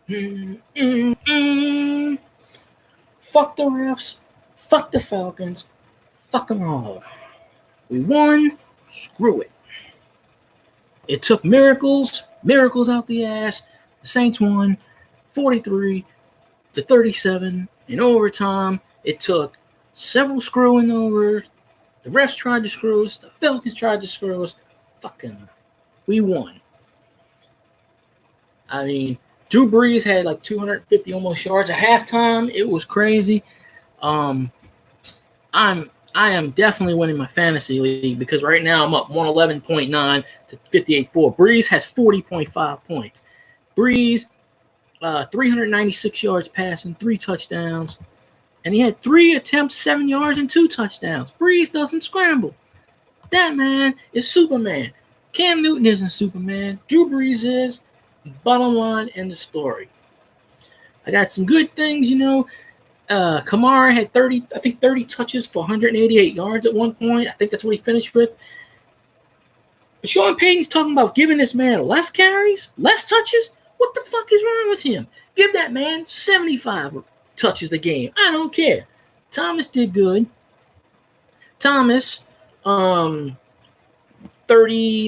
Mm, mm, mm. Fuck the refs. Fuck the Falcons. Fuck them all. We won. Screw it. It took miracles out the ass. The Saints won 43-37 in overtime. It took several screwing overs. The refs tried to screw us. The Falcons tried to screw us. Fucking, we won. I mean, Drew Brees had like 250 almost yards at halftime. It was crazy. I am definitely winning my fantasy league because right now I'm up 111.9 to 58.4. Brees has 40.5 points. Brees, 396 yards passing, 3 touchdowns, and he had 3 attempts, 7 yards, and 2 touchdowns. Brees doesn't scramble. That man is Superman. Cam Newton isn't Superman. Drew Brees is. Bottom line in the story. I got some good things, Kamara had 30 touches for 188 yards at one point. I think that's what he finished with. Sean Payton's talking about giving this man less carries, less touches. What the fuck is wrong with him? Give that man 75 touches a game. I don't care. Thomas did good. Thomas, 30,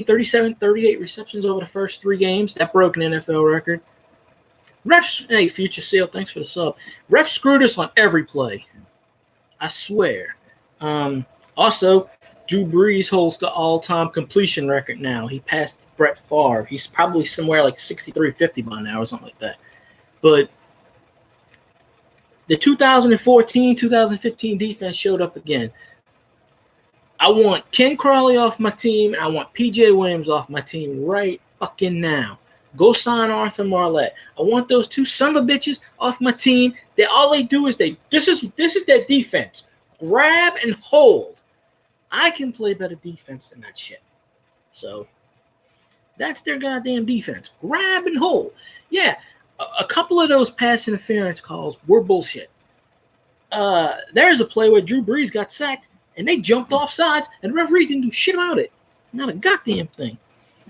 37, 38 receptions over the first 3 games. That broke an NFL record. Refs, hey, Future Seal, thanks for the sub. Refs screwed us on every play. I swear. Also, Drew Brees holds the all-time completion record now. He passed Brett Favre. He's probably somewhere like 63-50 by now or something like that. But the 2014-2015 defense showed up again. I want Ken Crawley off my team, and I want P.J. Williams off my team right fucking now. Go sign Arthur Marlette. I want those 2 son of bitches off my team. All they do is this is their defense. Grab and hold. I can play better defense than that shit. So that's their goddamn defense. Grab and hold. Yeah, a couple of those pass interference calls were bullshit. There's a play where Drew Brees got sacked and they jumped off sides and the referees didn't do shit about it. Not a goddamn thing.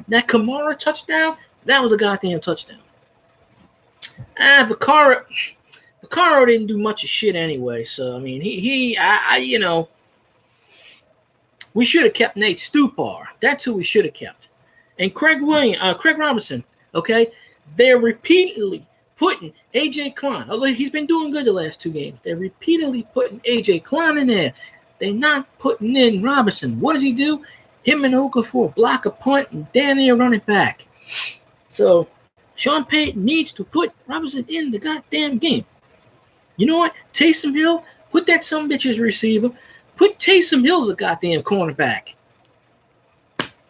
That Kamara touchdown, that was a goddamn touchdown. Vaccaro didn't do much of shit anyway. So, I mean, we should have kept Nate Stupar. That's who we should have kept. And Craig Robinson, okay? They're repeatedly putting A.J. Klein, although he's been doing good the last 2 games. They're repeatedly putting A.J. Klein in there. They're not putting in Robinson. What does he do? Him and Okafor block a punt and damn near run it back. So Sean Payton needs to put Robinson in the goddamn game. You know what? Taysom Hill, put that sumbitch as receiver. Put Taysom Hill as a goddamn cornerback.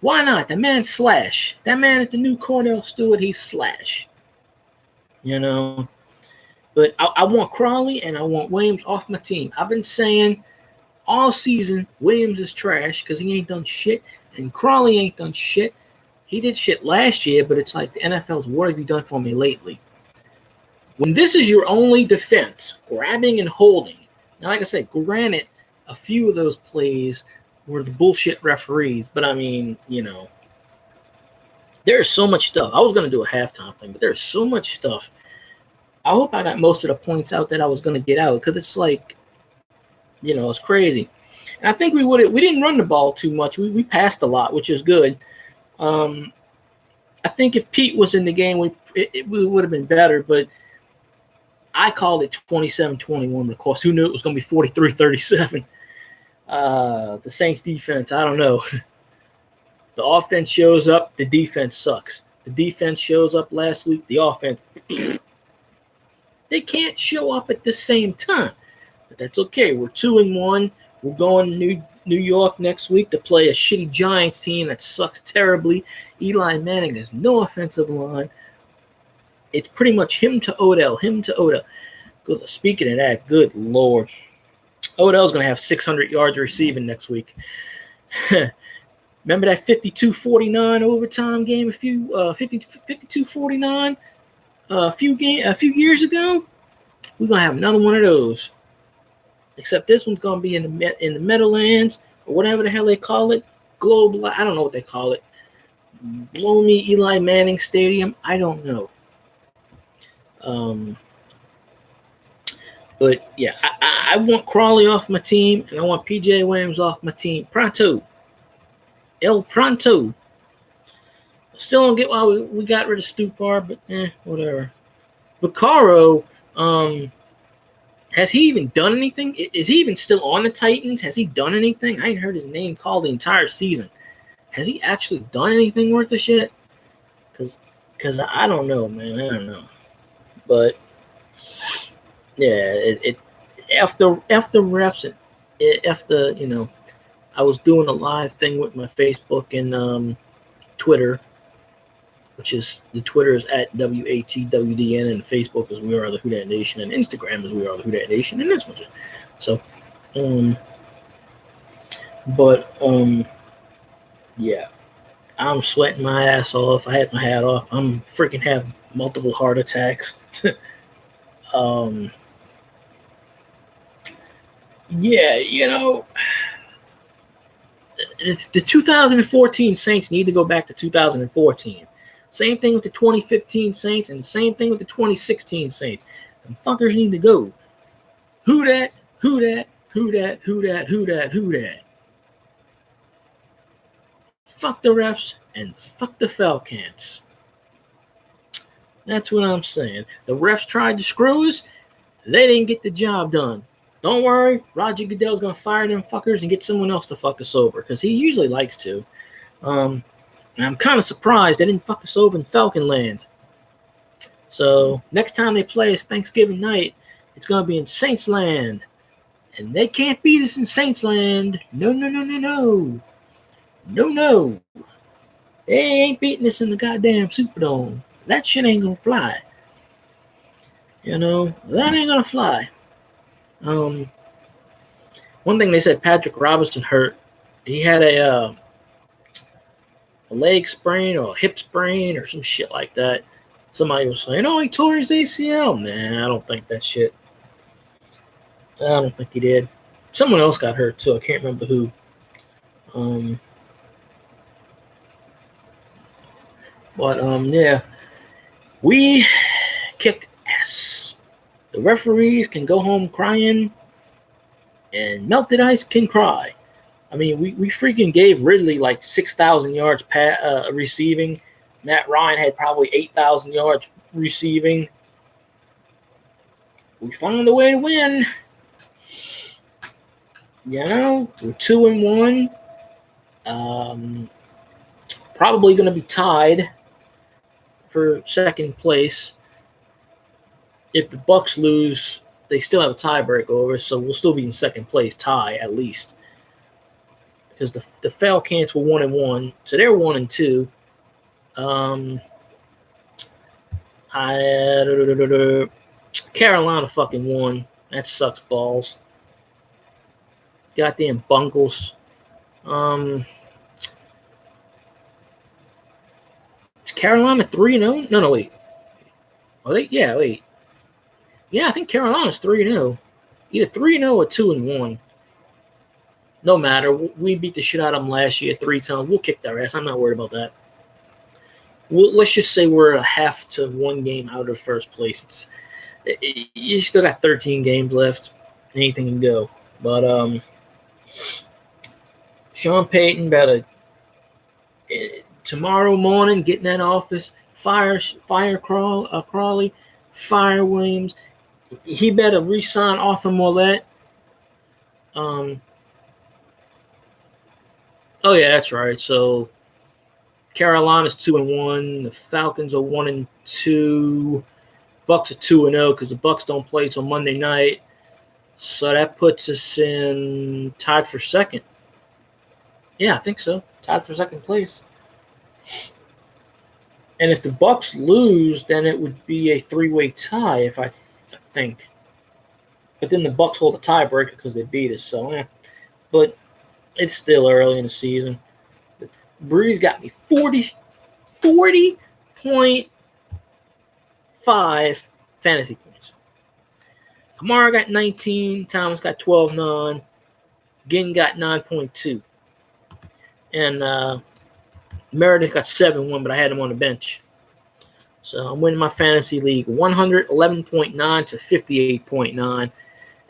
Why not? That man's slash. That man is the new Cordell Stewart. He's slash. But I want Crawley and I want Williams off my team. I've been saying all season Williams is trash because he ain't done shit, and Crawley ain't done shit. He did shit last year, but it's like the NFL's, what have you done for me lately? When this is your only defense, grabbing and holding. Now, like I said, granted, a few of those plays were the bullshit referees, but I mean, there's so much stuff. I was going to do a halftime thing, but there's so much stuff. I hope I got most of the points out that I was going to get out because it's like, it's crazy. And I think we didn't run the ball too much. We passed a lot, which is good. I think if Pete was in the game, we would have been better, but I called it 27-21. Of course, who knew it was going to be 43-37? The Saints defense, I don't know. The offense shows up, the defense sucks. The defense shows up last week, the offense, they can't show up at the same time. But that's okay. We're 2-1. We're going to New York next week to play a shitty Giants team that sucks terribly. Eli Manning has no offensive line. It's pretty much him to Odell. Good. Speaking of that, good Lord. Odell's going to have 600 yards receiving next week. Remember that 52-49 overtime game 52-49 a few years ago? We're going to have another one of those. Except this one's going to be in the Meadowlands or whatever the hell they call it. Global, I don't know what they call it. Blow me Eli Manning Stadium. I don't know. Um, but yeah, I want Crawley off my team, and I want PJ Williams off my team. Pronto. El Pronto. Still don't get why we got rid of Stupar, but whatever. Vaccaro, has he even done anything? Is he even still on the Titans? Has he done anything? I ain't heard his name called the entire season. Has he actually done anything worth a shit? Because I don't know, man. I don't know. But yeah, after refs, after I was doing a live thing with my Facebook and Twitter, which is the Twitter is at WATWDN, and Facebook is We Are the Whodat Nation, and Instagram is We Are the Whodat Nation, and that's much. So, yeah, I'm sweating my ass off. I had my hat off. I'm freaking have multiple heart attacks. Yeah, the 2014 Saints need to go back to 2014. Same thing with the 2015 Saints, and the same thing with the 2016 Saints. The fuckers need to go. Who dat? Who dat? Who dat? Who dat? Who dat? Who dat? Fuck the refs and fuck the failcants. That's what I'm saying. The refs tried to screw us. They didn't get the job done. Don't worry, Roger Goodell's going to fire them fuckers and get someone else to fuck us over, because he usually likes to. And I'm kind of surprised they didn't fuck us over in Falcon Land. So next time they play us Thanksgiving night, it's going to be in Saints Land. And they can't beat us in Saints Land. No, no, no, no, no. No, no. They ain't beating us in the goddamn Superdome. That shit ain't going to fly. That ain't going to fly. One thing they said, Patrick Robinson hurt. He had a leg sprain or a hip sprain or some shit like that. Somebody was saying, he tore his ACL. Nah, I don't think that shit. I don't think he did. Someone else got hurt too. I can't remember who. Yeah. We kicked ass. The referees can go home crying, and Melted Ice can cry. I mean, we freaking gave Ridley like 6,000 yards receiving. Matt Ryan had probably 8,000 yards receiving. We found a way to win. We're 2-1. Probably going to be tied for second place. If the Bucs lose, they still have a tiebreak over, so we'll still be in second place, tie at least. Because the Falcons were 1-1, so they're 1-2. Carolina fucking won. That sucks balls. Goddamn Bungles. Is Carolina 3-0? No, wait. Oh, wait. Yeah, I think Carolina's 3-0. Either 3-0 or 2-1. No matter. We beat the shit out of them last year 3 times. We'll kick their ass. I'm not worried about that. Let's just say we're a half to 1 game out of first place. You still got 13 games left. Anything can go. But Sean Payton better tomorrow morning get in that office, fire Crawley, fire Williams. He better re-sign Arthur Mollett. Oh yeah, that's right. So Carolina's 2-1. The Falcons are 1-2. Bucs are 2-0 because the Bucs don't play till Monday night. So that puts us in tied for second. Yeah, I think so. Tied for second place. And if the Bucs lose, then it would be a 3-way tie, if I think. But then the Bucs hold a tiebreaker because they beat us. So, yeah. But it's still early in the season. Breeze got me 40.5 fantasy points. Kamara got 19. Thomas got 12.9. Ginn got 9.2. And Meredith got 7-1, but I had him on the bench. So I'm winning my fantasy league 111.9 to 58.9.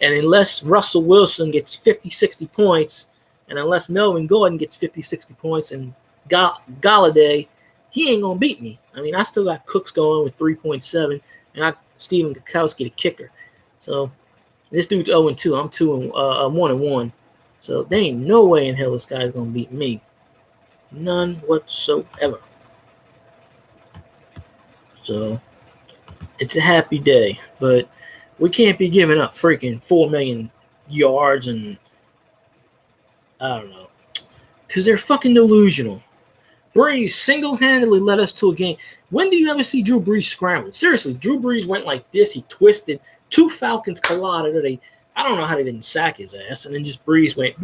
And unless Russell Wilson gets 50, 60 points, and unless Melvin Gordon gets 50, 60 points, and Galladay, he ain't going to beat me. I mean, I still got Cooks going with 3.7, and I got Steven Gutowski, the kicker. So this dude's 0-2. I'm 1-1. So there ain't no way in hell this guy's going to beat me. None whatsoever. So it's a happy day, but we can't be giving up freaking 4 million yards and I don't know, because they're fucking delusional. Brees single-handedly led us to a game. When do you ever see Drew Brees scramble? Seriously, Drew Brees went like this. He twisted. 2 Falcons collided. I don't know how they didn't sack his ass. And then just Brees went,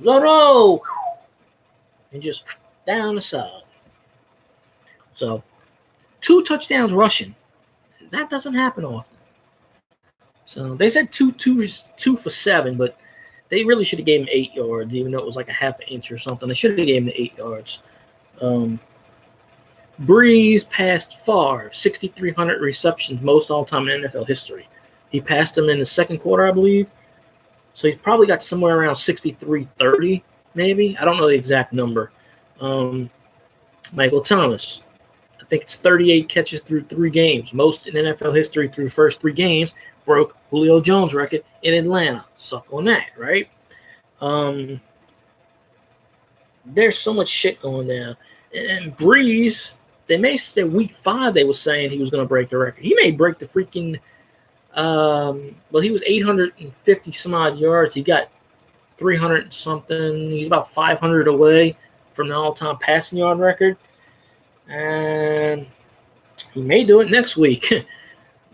Zorro, and just down the side. So 2 touchdowns rushing. That doesn't happen often. So they said two for 7, but they really should have gave him 8 yards, even though it was like a half an inch or something. They should have gave him 8 yards. Brees passed Favre 6,300 receptions, most all-time in NFL history. He passed them in the second quarter, I believe. So he's probably got somewhere around 6,330, maybe. I don't know the exact number. Michael Thomas, I think it's 38 catches through 3 games. Most in NFL history through the first 3 games. Broke Julio Jones' record in Atlanta. Suck on that, right? There's so much shit going down. And Brees, they may say week 5 they were saying he was going to break the record. He may break the freaking well, he was 850 some odd yards. He got 300 something. He's about 500 away from the all-time passing yard record. And he may do it next week. The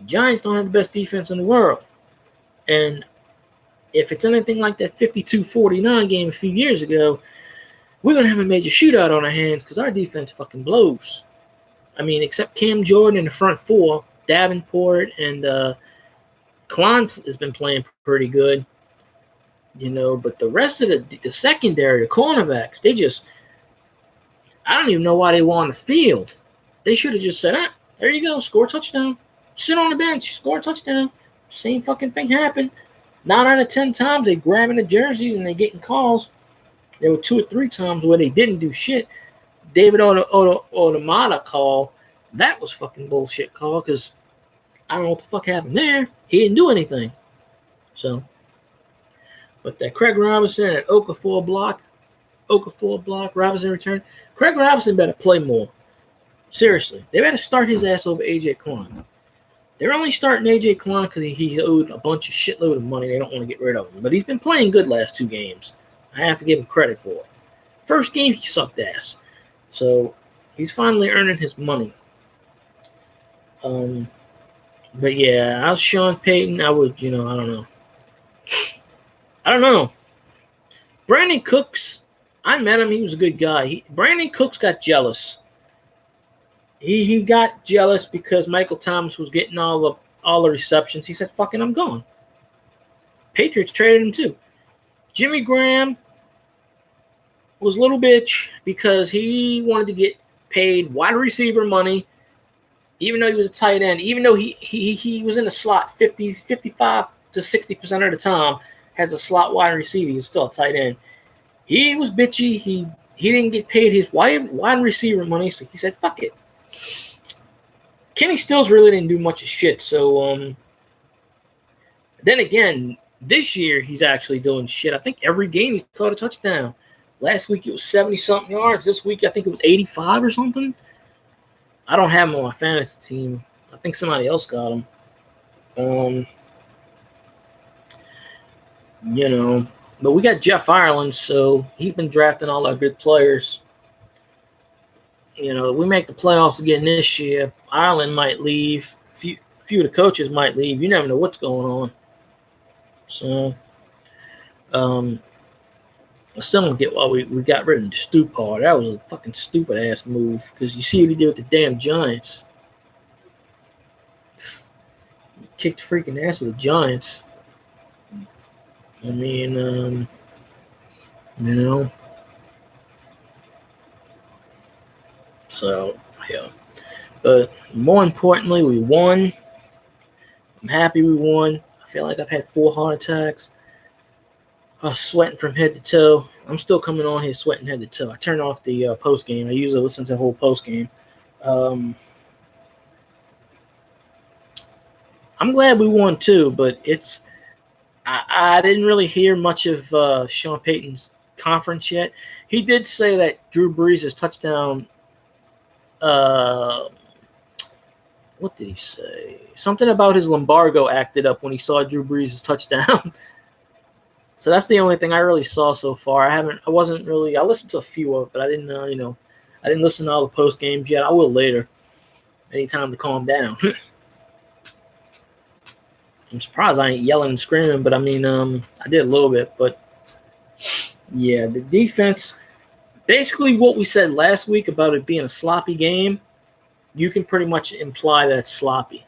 Giants don't have the best defense in the world. And if it's anything like that 52-49 game a few years ago, we're going to have a major shootout on our hands because our defense fucking blows. I mean, except Cam Jordan in the front 4, Davenport and Klein has been playing pretty good, but the rest of the secondary, the cornerbacks, they just, I don't even know why they were on the field. They should have just said, there you go, score a touchdown. Sit on the bench, score a touchdown. Same fucking thing happened. 9 out of 10 times they grabbing the jerseys and they getting calls. There were 2 or 3 times where they didn't do shit. David Otamata call, that was fucking bullshit call because I don't know what the fuck happened there. He didn't do anything. So, but that Craig Robinson and Okafor block, Robinson return. Craig Robinson better play more. Seriously, they better start his ass over A.J. Klein. They're only starting A.J. Klein because he's owed a bunch of shitload of money. They don't want to get rid of him. But he's been playing good last 2 games. I have to give him credit for it. First game, he sucked ass. So, he's finally earning his money. But yeah, I was Sean Payton. I would, I don't know. Brandon Cooks, I met him. He was a good guy. Brandon Cooks got jealous. He got jealous because Michael Thomas was getting all the receptions. He said, fucking, I'm gone. Patriots traded him too. Jimmy Graham was a little bitch because he wanted to get paid wide receiver money. Even though he was a tight end, even though he was in the slot 55 to 60% of the time, has a slot wide receiver, he's still a tight end. He was bitchy. He didn't get paid his wide receiver money, so he said, fuck it. Kenny Stills really didn't do much of shit, so then again, this year he's actually doing shit. I think every game he's caught a touchdown. Last week it was 70-something yards. This week I think it was 85 or something. I don't have him on my fantasy team. I think somebody else got him. But we got Jeff Ireland, so he's been drafting all our good players. We make the playoffs again this year. Ireland might leave. Few of the coaches might leave. You never know what's going on. So, I still don't get why we got rid of the Stupar. That was a fucking stupid-ass move because you see what he did with the damn Giants. He kicked freaking ass with the Giants. I mean, So, yeah. But more importantly, we won. I'm happy we won. I feel like I've had 4 heart attacks. I was sweating from head to toe. I'm still coming on here sweating head to toe. I turned off the post game. I usually listen to the whole post game. I'm glad we won too, but I didn't really hear much of Sean Payton's conference yet. He did say that Drew Brees' touchdown. What did he say? Something about his lumbago acted up when he saw Drew Brees' touchdown. So that's the only thing I really saw so far. I listened to a few of it, but I didn't, I didn't listen to all the post games yet. I will later. Anytime to calm down. I'm surprised I ain't yelling and screaming, but I mean, I did a little bit. But yeah, the defense, basically what we said last week about it being a sloppy game, you can pretty much imply that it's sloppy.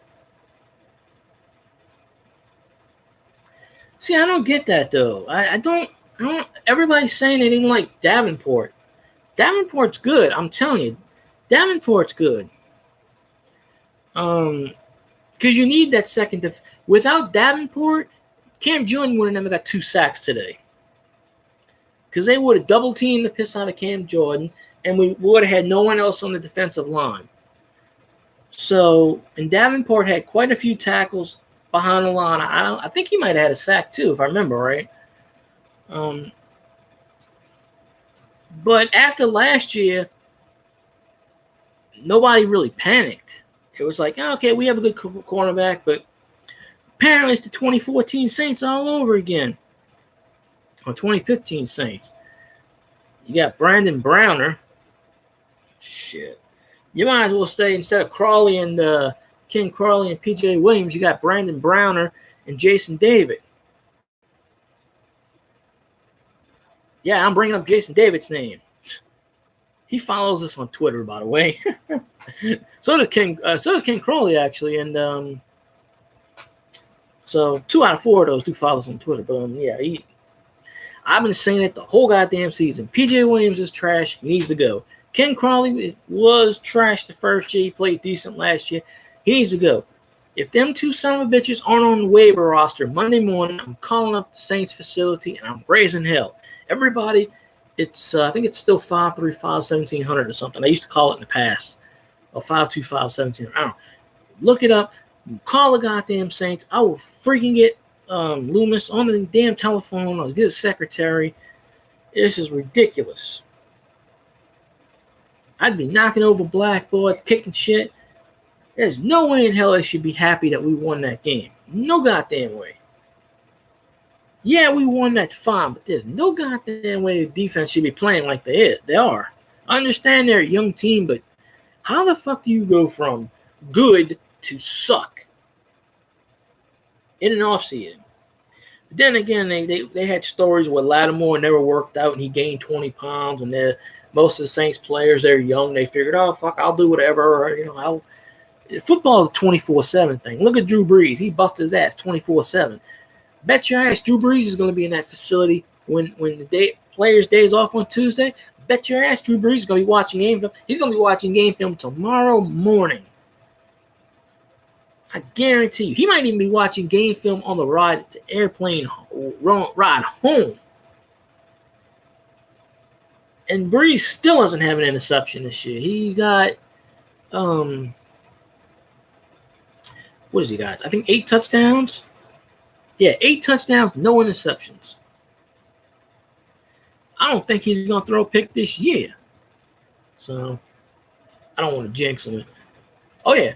See, I don't get that though. I don't. Everybody's saying they didn't like Davenport. Davenport's good. I'm telling you, Davenport's good. Because you need that second. Without Davenport, Cam Jordan would have never got 2 sacks today. Because they would have double teamed the piss out of Cam Jordan, and we would have had no one else on the defensive line. So, and Davenport had quite a few tackles behind the line. I think he might have had a sack too, if I remember right. But after last year, nobody really panicked. It was like, okay, we have a good cornerback, but apparently it's the 2014 Saints all over again. Or 2015 Saints. You got Brandon Browner. Shit. You might as well stay, instead of Crawley and Ken Crawley and P.J. Williams, you got Brandon Browner and Jason David. Yeah, I'm bringing up Jason David's name. He follows us on Twitter, by the way. So does Ken Crawley, actually, and so 2 out of 4 of those do follow us on Twitter. But yeah, I've been saying it the whole goddamn season. P.J. Williams is trash. He needs to go. Ken Crawley was trash the first year. He played decent last year. He needs to go. If them 2 son of a bitches aren't on the waiver roster Monday morning, I'm calling up the Saints facility and I'm raising hell. Everybody, I think it's still 535-1700 or something. I used to call it in the past. Or 525-1700. I don't know. Look it up. Call the goddamn Saints. I will freaking get Loomis on the damn telephone. I'll get his secretary. This is ridiculous. I'd be knocking over blackboards, kicking shit. There's no way in hell they should be happy that we won that game. No goddamn way. Yeah, we won, that's fine, but there's no goddamn way the defense should be playing like they are. I understand they're a young team, but how the fuck do you go from good to suck in an offseason? Then again, they had stories where Lattimore never worked out and he gained 20 pounds, and most of the Saints players, they're young. They figured, oh, fuck, I'll do whatever. Football is a 24/7 thing. Look at Drew Brees. He busted his ass 24/7. Bet your ass Drew Brees is going to be in that facility when the players' days off on Tuesday. Bet your ass Drew Brees is going to be watching game film. He's going to be watching game film tomorrow morning. I guarantee you. He might even be watching game film on the ride to airplane ride home. And Brees still doesn't have an interception this year. He got, what has he got? I think 8 touchdowns. Yeah, 8 touchdowns, no interceptions. I don't think he's going to throw a pick this year. So, I don't want to jinx him. Oh, yeah.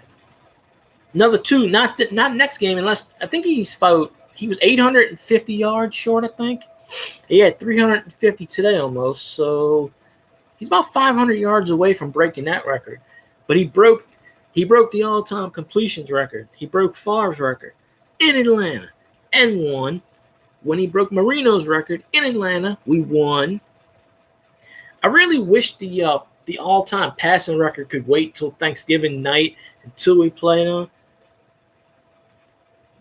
Another 2, not next game, unless I think he was 850 yards short, I think. He had 350 today almost, so he's about 500 yards away from breaking that record. But he broke the all-time completions record. He broke Favre's record in Atlanta and won. When he broke Marino's record in Atlanta, we won. I really wish the all-time passing record could wait till Thanksgiving night until we play them.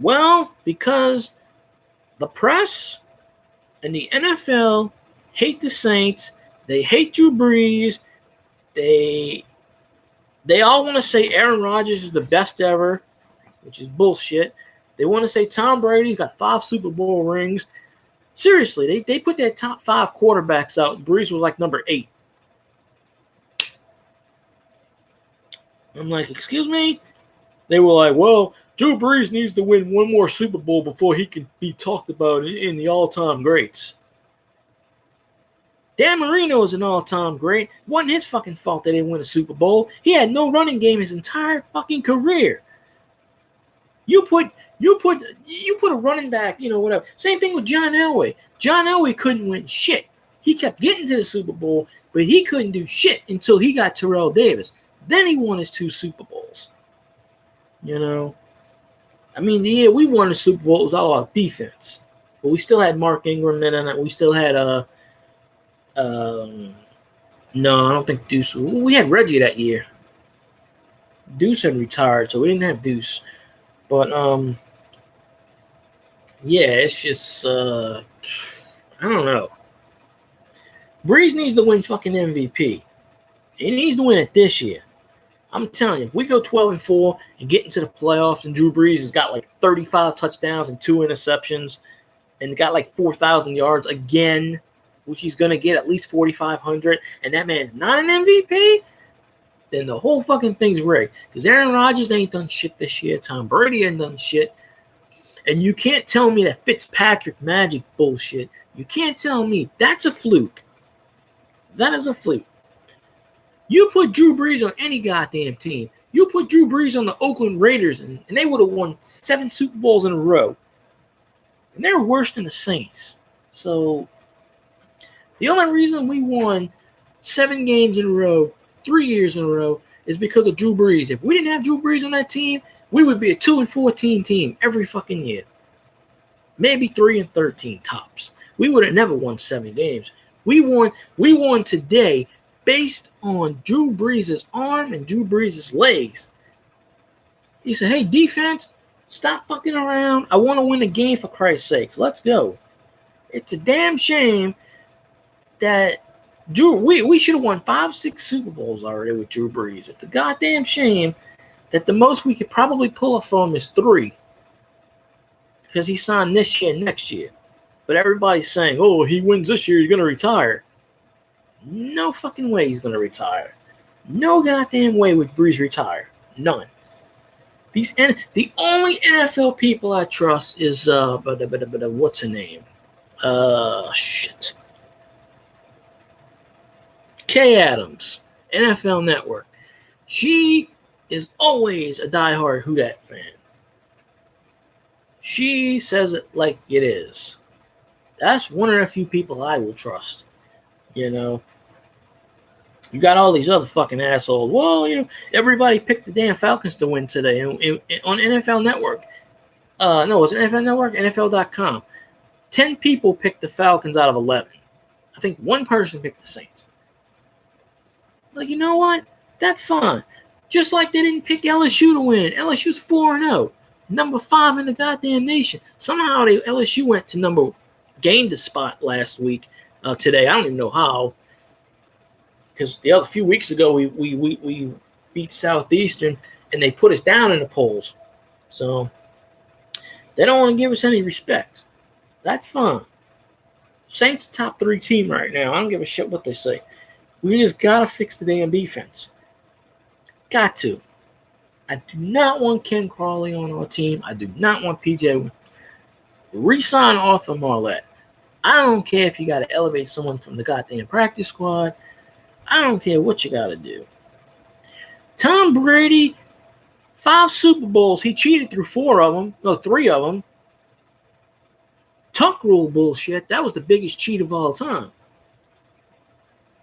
Well, because the press and the NFL hate the Saints. They hate Drew Brees. They They all want to say Aaron Rodgers is the best ever, which is bullshit. They want to say Tom Brady's got 5 Super Bowl rings. Seriously, they put their top 5 quarterbacks out, and Brees was like number 8. I'm like, excuse me? They were like, well, Drew Brees needs to win one more Super Bowl before he can be talked about in the all-time greats. Dan Marino is an all-time great. It wasn't his fucking fault they didn't win a Super Bowl. He had no running game his entire fucking career. You put a running back, whatever. Same thing with John Elway. John Elway couldn't win shit. He kept getting to the Super Bowl, but he couldn't do shit until he got Terrell Davis. Then he won his 2 Super Bowls. I mean, the year we won the Super Bowl, it was all about defense. But we still had Mark Ingram, and we still had no, I don't think Deuce. We had Reggie that year. Deuce had retired, so we didn't have Deuce. But yeah, it's just I don't know. Brees needs to win fucking MVP. He needs to win it this year. I'm telling you, if we go 12-4 and get into the playoffs, and Drew Brees has got like 35 touchdowns and 2 interceptions, and got like 4,000 yards again, which he's going to get at least 4,500, and that man's not an MVP, then the whole fucking thing's rigged. Because Aaron Rodgers ain't done shit this year. Tom Brady ain't done shit. And you can't tell me that Fitzpatrick magic bullshit. You can't tell me that's a fluke. That is a fluke. You put Drew Brees on any goddamn team. You put Drew Brees on the Oakland Raiders, and they would have won 7 Super Bowls in a row. And they're worse than the Saints. So the only reason we won 7 games in a row, 3 years in a row, is because of Drew Brees. If we didn't have Drew Brees on that team, we would be a 2-14 team every fucking year. Maybe 3-13 tops. We would have never won 7 games. We won today based on Drew Brees' arm and Drew Brees' legs. He said, hey, defense, stop fucking around. I want to win a game for Christ's sakes. Let's go. It's a damn shame that we should have won 5-6 Super Bowls already with Drew Brees. It's a goddamn shame that the most we could probably pull off from him is 3. Because he signed this year and next year. But everybody's saying, oh, he wins this year, he's going to retire. No fucking way he's going to retire. No goddamn way would Brees retire. None. The only NFL people I trust is, what's her name? Shit. Kay Adams, NFL Network. She is always a diehard WHODAT fan. She says it like it is. That's one of the few people I will trust. You got all these other fucking assholes. Well, everybody picked the damn Falcons to win today on NFL Network. No, it's NFL Network, NFL.com. 10 people picked the Falcons out of 11. I think 1 person picked the Saints. Like, you know what? That's fine. Just like they didn't pick LSU to win. LSU's 4-0. Number 5 in the goddamn nation. Somehow LSU gained the spot last week. Today, I don't even know how. Because the other few weeks ago, we beat Southeastern, and they put us down in the polls. So they don't want to give us any respect. That's fine. Saints top 3 team right now. I don't give a shit what they say. We just got to fix the damn defense. Got to. I do not want Ken Crawley on our team. I do not want PJ. Resign Arthur Marlette. I don't care if you got to elevate someone from the goddamn practice squad. I don't care what you got to do. Tom Brady, 5 Super Bowls. He cheated through 4 of them. No, 3 of them. Tuck rule bullshit. That was the biggest cheat of all time.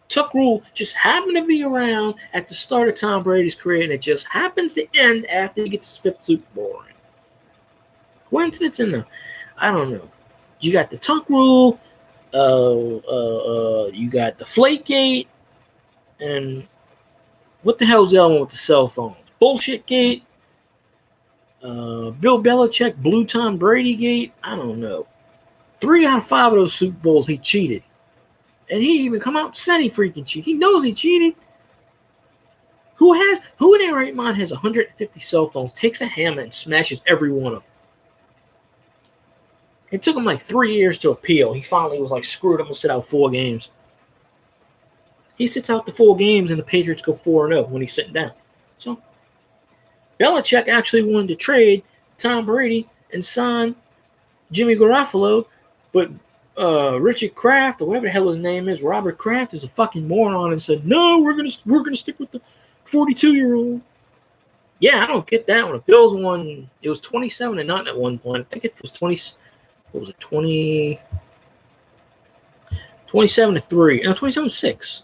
Tuck rule just happened to be around at the start of Tom Brady's career, and it just happens to end after he gets his 5th Super Bowl ring. Coincidence or no? I don't know. You got the Tuck rule. You got the Flakegate. And what the hell's the other one with the cell phones? Bullshit gate. Bill Belichick, Blue Tom Brady gate. I don't know. 3 out of 5 of those Super Bowls he cheated. And he even come out and said he freaking cheated. He knows he cheated. Who in their right mind has 150 cell phones, takes a hammer and smashes every one of them? It took him like 3 years to appeal. He finally was like, screw it, I'm going to sit out 4 games. He sits out the 4 games and the Patriots go 4-0 when he's sitting down. So Belichick actually wanted to trade Tom Brady and sign Jimmy Garoppolo, but Richard Kraft, or whatever the hell his name is, Robert Kraft, is a fucking moron and said, no, we're gonna stick with the 42-year-old. Yeah, I don't get that one. The Bills won. It was 27-0 at one point. I think it was 20. What was it? 27-3. No, 27-6.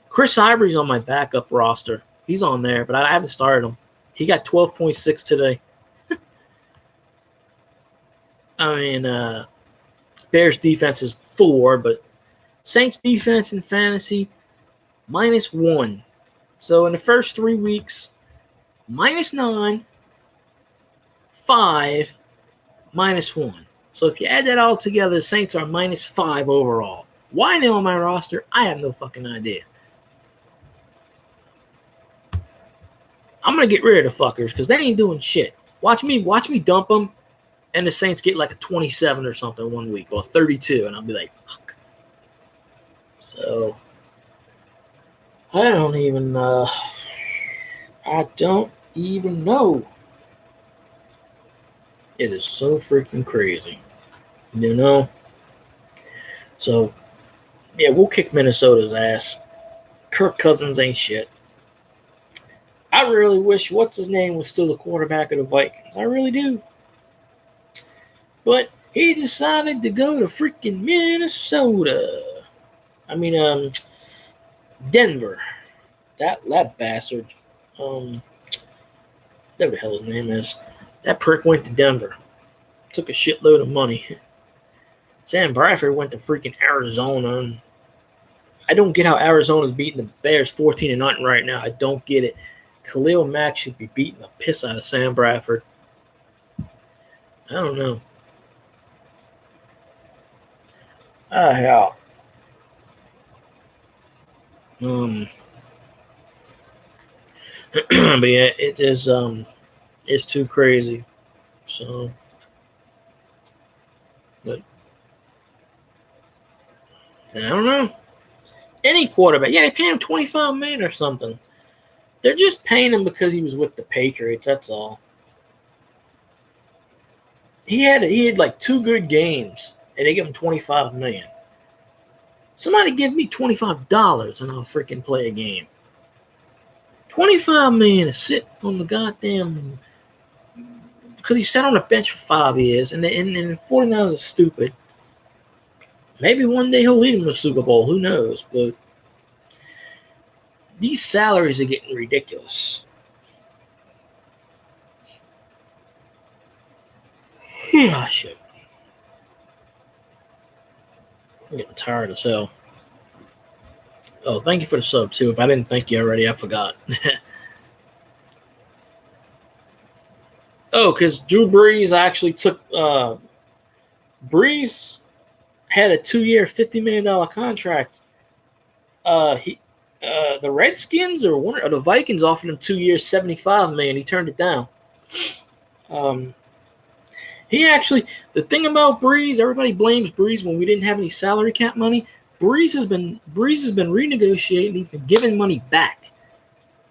Chris Ivory's on my backup roster. He's on there, but I haven't started him. He got 12.6 today. I mean, Bears defense is 4, but Saints defense in fantasy, -1. So in the first 3 weeks, -9, 5, -1. So if you add that all together, the Saints are -5 overall. Why they're on my roster, I have no fucking idea. I'm going to get rid of the fuckers because they ain't doing shit. Watch me dump them, and the Saints get like a 27 or something one week, or 32, and I'll be like, fuck. So, I don't even know. It is so freaking crazy. You know? So, yeah, we'll kick Minnesota's ass. Kirk Cousins ain't shit. I really wish what's-his-name was still the quarterback of the Vikings. I really do. But he decided to go to freaking Minnesota. I mean, Denver. That bastard. Whatever the hell his name is. That prick went to Denver. Took a shitload of money. Sam Bradford went to freaking Arizona. And I don't get how Arizona's beating the Bears 14-0 right now. I don't get it. Khalil Mack should be beating the piss out of Sam Bradford. I don't know. Hell. But yeah, it is it's too crazy. So, but I don't know. Any quarterback, yeah, they pay him $25 million or something. They're just paying him because he was with the Patriots. That's all. He had like 2 good games, and they give him $25 million. Somebody give me $25 and I'll freaking play a game. $25 million to sit on the goddamn, because he sat on the bench for 5 years, and the 49ers are stupid. Maybe one day he'll lead them to the Super Bowl. Who knows? But these salaries are getting ridiculous. Ah, shit. I'm getting tired as hell. Oh, thank you for the sub, too. If I didn't thank you already, I forgot. Oh, because Drew Brees actually took... Brees had a 2-year, $50 million contract. The Redskins or the Vikings offered him 2 years, $75 million. He turned it down. He actually, the thing about Brees, everybody blames Brees when we didn't have any salary cap money. Brees has been renegotiating. He's been giving money back,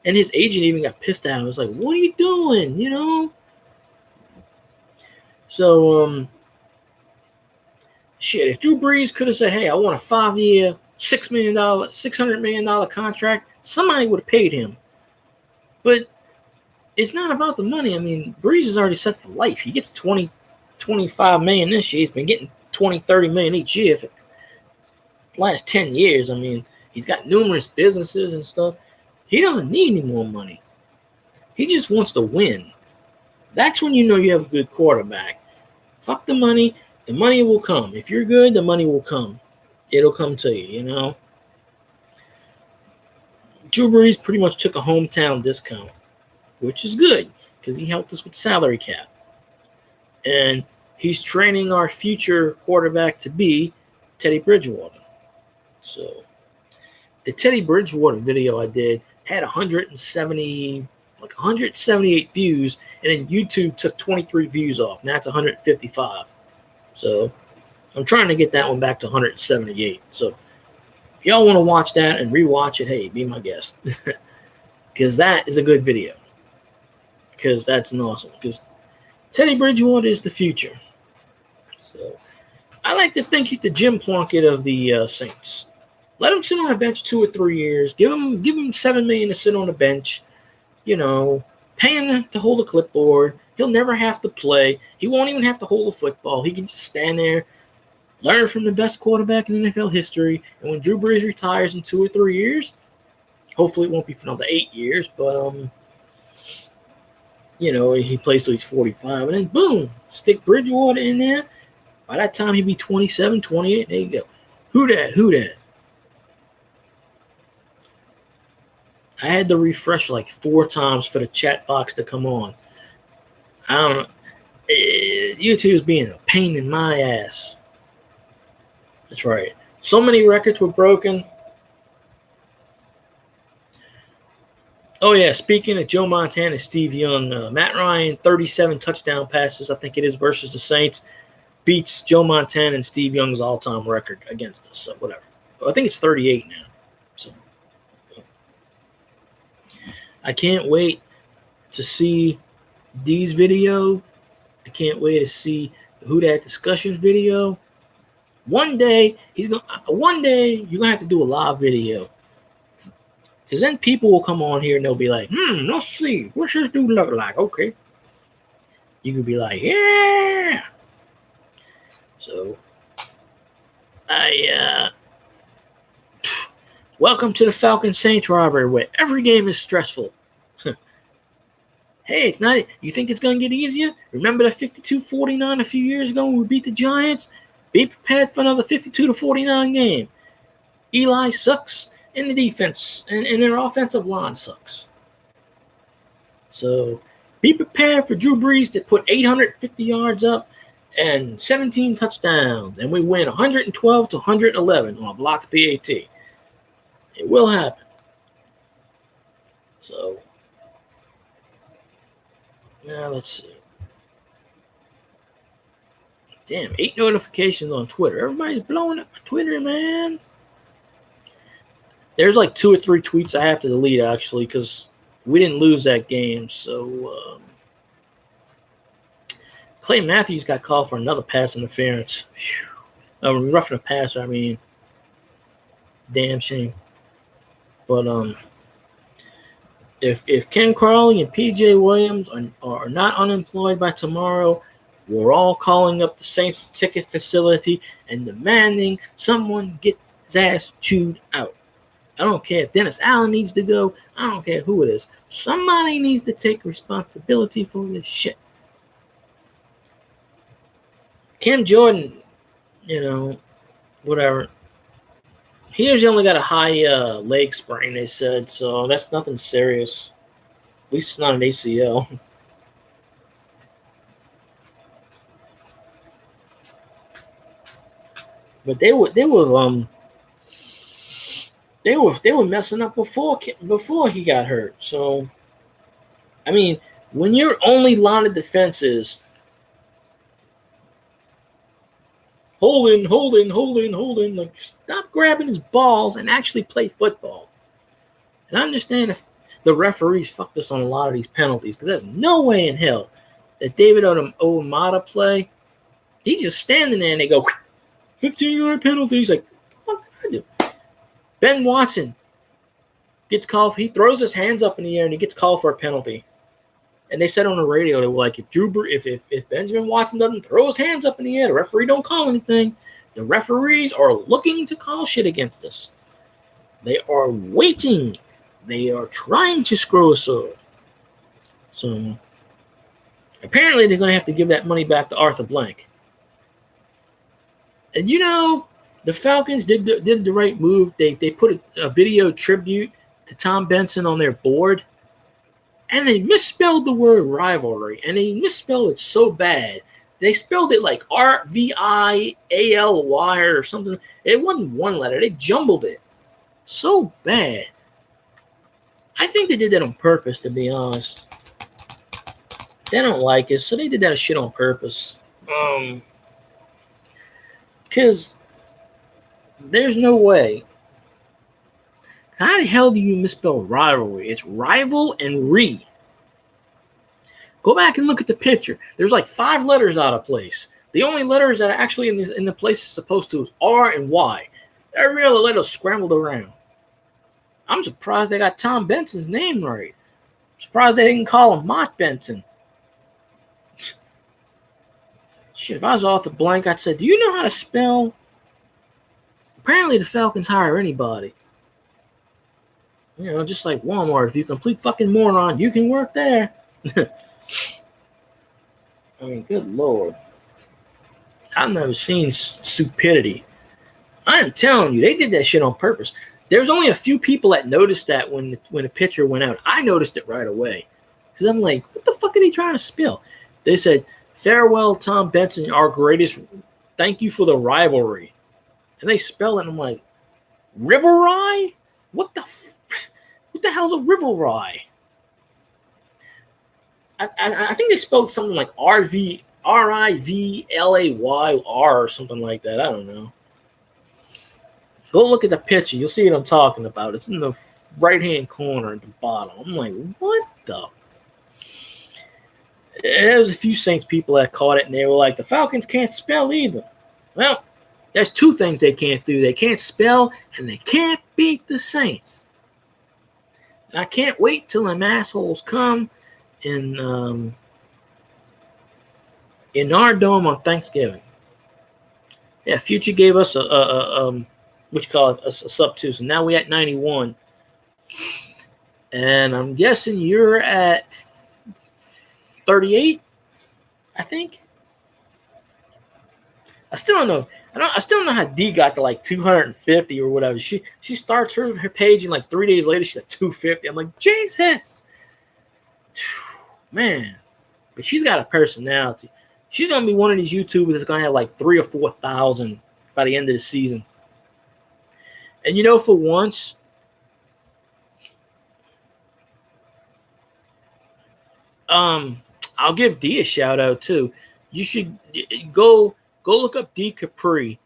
and his agent even got pissed at him. It was like, "What are you doing?" You know. So, shit. If Drew Brees could have said, "Hey, I want a 5-year, $600 million contract," somebody would have paid him. But it's not about the money. I mean, Brees is already set for life. He gets $25 million this year. He's been getting $20, $30 million each year for the last 10 years. I mean, he's got numerous businesses and stuff. He doesn't need any more money. He just wants to win. That's when you know you have a good quarterback. Fuck the money. The money will come. If you're good, the money will come. It'll come to you, you know. Drew Brees pretty much took a hometown discount, which is good because he helped us with salary cap. And he's training our future quarterback to be Teddy Bridgewater. So the Teddy Bridgewater video I did had 178 views, and then YouTube took 23 views off. Now it's 155. So I'm trying to get that one back to 178. So if y'all want to watch that and rewatch it, hey, be my guest. Because that is a good video. Because that's an awesome. Because Teddy Bridgewater is the future. So I like to think he's the Jim Plunkett of the Saints. Let him sit on the bench 2 or 3 years. Give him $7 million to sit on the bench. You know, pay him to hold a clipboard. He'll never have to play. He won't even have to hold a football. He can just stand there, learn from the best quarterback in NFL history. And when Drew Brees retires in 2 or 3 years, hopefully it won't be for another 8 years, but you know, he plays till he's 45, and then boom, stick Bridgewater in there. By that time, he'd be 27, 28. There you go. Who dat? Who dat? I had to refresh like 4 times for the chat box to come on. I don't know. YouTube's being a pain in my ass. That's right. So many records were broken. Oh, yeah. Speaking of Joe Montana and Steve Young, Matt Ryan, 37 touchdown passes, I think it is, versus the Saints, beats Joe Montana and Steve Young's all-time record against us. So whatever. I think it's 38 now. So I can't wait to see D's video. I can't wait to see the Who Dat discussion video. One day you're gonna have to do a live video. Because then people will come on here and they'll be like, let's see. What's this dude look like? Okay. You could be like, yeah. So, welcome to the Falcon Saints rivalry where every game is stressful. Hey, it's not. You think it's going to get easier? Remember the 52-49 a few years ago when we beat the Giants? Be prepared for another 52-49 game. Eli sucks. And the defense and their offensive line sucks. So be prepared for Drew Brees to put 850 yards up and 17 touchdowns, and we win 112-111 on a blocked PAT. It will happen. So now let's see. Damn, 8 notifications on Twitter. Everybody's blowing up my Twitter, man. There's like 2 or 3 tweets I have to delete, actually, because we didn't lose that game. So, Clay Matthews got called for another pass interference. Roughing the passer, I mean. Damn shame. But if Ken Crawley and P.J. Williams are not unemployed by tomorrow, we're all calling up the Saints ticket facility and demanding someone gets his ass chewed out. I don't care if Dennis Allen needs to go. I don't care who it is. Somebody needs to take responsibility for this shit. Cam Jordan, you know, whatever. He usually only got a high leg sprain, they said, so that's nothing serious. At least it's not an ACL. But they were messing up before he got hurt. So, I mean, when your only line of defense is holding, like, stop grabbing his balls and actually play football. And I understand if the referees fucked us on a lot of these penalties, because there's no way in hell that David Onyemata play. He's just standing there and they go 15-yard penalty. He's like, what did I do? Ben Watson gets called. He throws his hands up in the air and he gets called for a penalty. And they said on the radio, they were like, if Benjamin Watson doesn't throw his hands up in the air, the referee don't call anything. The referees are looking to call shit against us. They are waiting. They are trying to screw us up. So apparently they're going to have to give that money back to Arthur Blank. And you know, the Falcons did the right move. They put a video tribute to Tom Benson on their board, and they misspelled the word rivalry, and they misspelled it so bad. They spelled it like RVIALY or something. It wasn't one letter. They jumbled it so bad. I think they did that on purpose, to be honest. They don't like it, so they did that shit on purpose. Because there's no way. How the hell do you misspell rivalry? It's rival and re. Go back and look at the picture. There's like 5 letters out of place. The only letters that are actually in the place it's supposed to is R and Y. Every other letter scrambled around. I'm surprised they got Tom Benson's name right. I'm surprised they didn't call him Mott Benson. Shit, if I was off the blank, I'd say, do you know how to spell? Apparently the Falcons hire anybody. You know, just like Walmart. If you're a complete fucking moron, you can work there. I mean, good Lord. I've never seen stupidity. I am telling you, they did that shit on purpose. There's only a few people that noticed that when the picture went out. I noticed it right away. Because I'm like, what the fuck are they trying to spell? They said, farewell, Tom Benson, our greatest. Thank you for the rivalry. And they spell it, and I'm like, River Rye? What the hell's a River Rye? I think they spelled something like RIVLAYR or something like that. I don't know. Go look at the picture. You'll see what I'm talking about. It's in the right-hand corner at the bottom. I'm like, what the? There was a few Saints people that caught it, and they were like, the Falcons can't spell either. Well, there's 2 things they can't do. They can't spell, and they can't beat the Saints. And I can't wait till them assholes come in our dome on Thanksgiving. Yeah, Future gave us a sub 2, so now we at 91. And I'm guessing you're at 38, I think. I still don't know. I still don't know how D got to like 250 or whatever. She starts her page and like 3 days later she's at 250. I'm like, Jesus. Man. But she's got a personality. She's gonna be one of these YouTubers that's gonna have like 3,000 or 4,000 by the end of the season. And you know, for once, I'll give D a shout out too. You should go look up D Capri.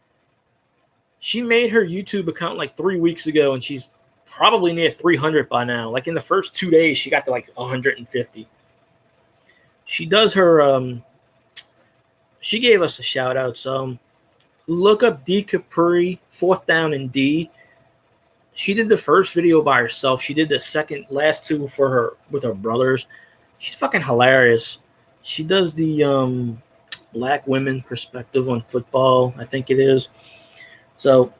She made her YouTube account like 3 weeks ago, and she's probably near 300 by now. Like in the first 2 days, she got to like 150. She does her. She gave us a shout out. So look up D Capri, 4th Down and D. She did the first video by herself. She did the last 2 for her with her brothers. She's fucking hilarious. She does the black women perspective on football, I think it is. So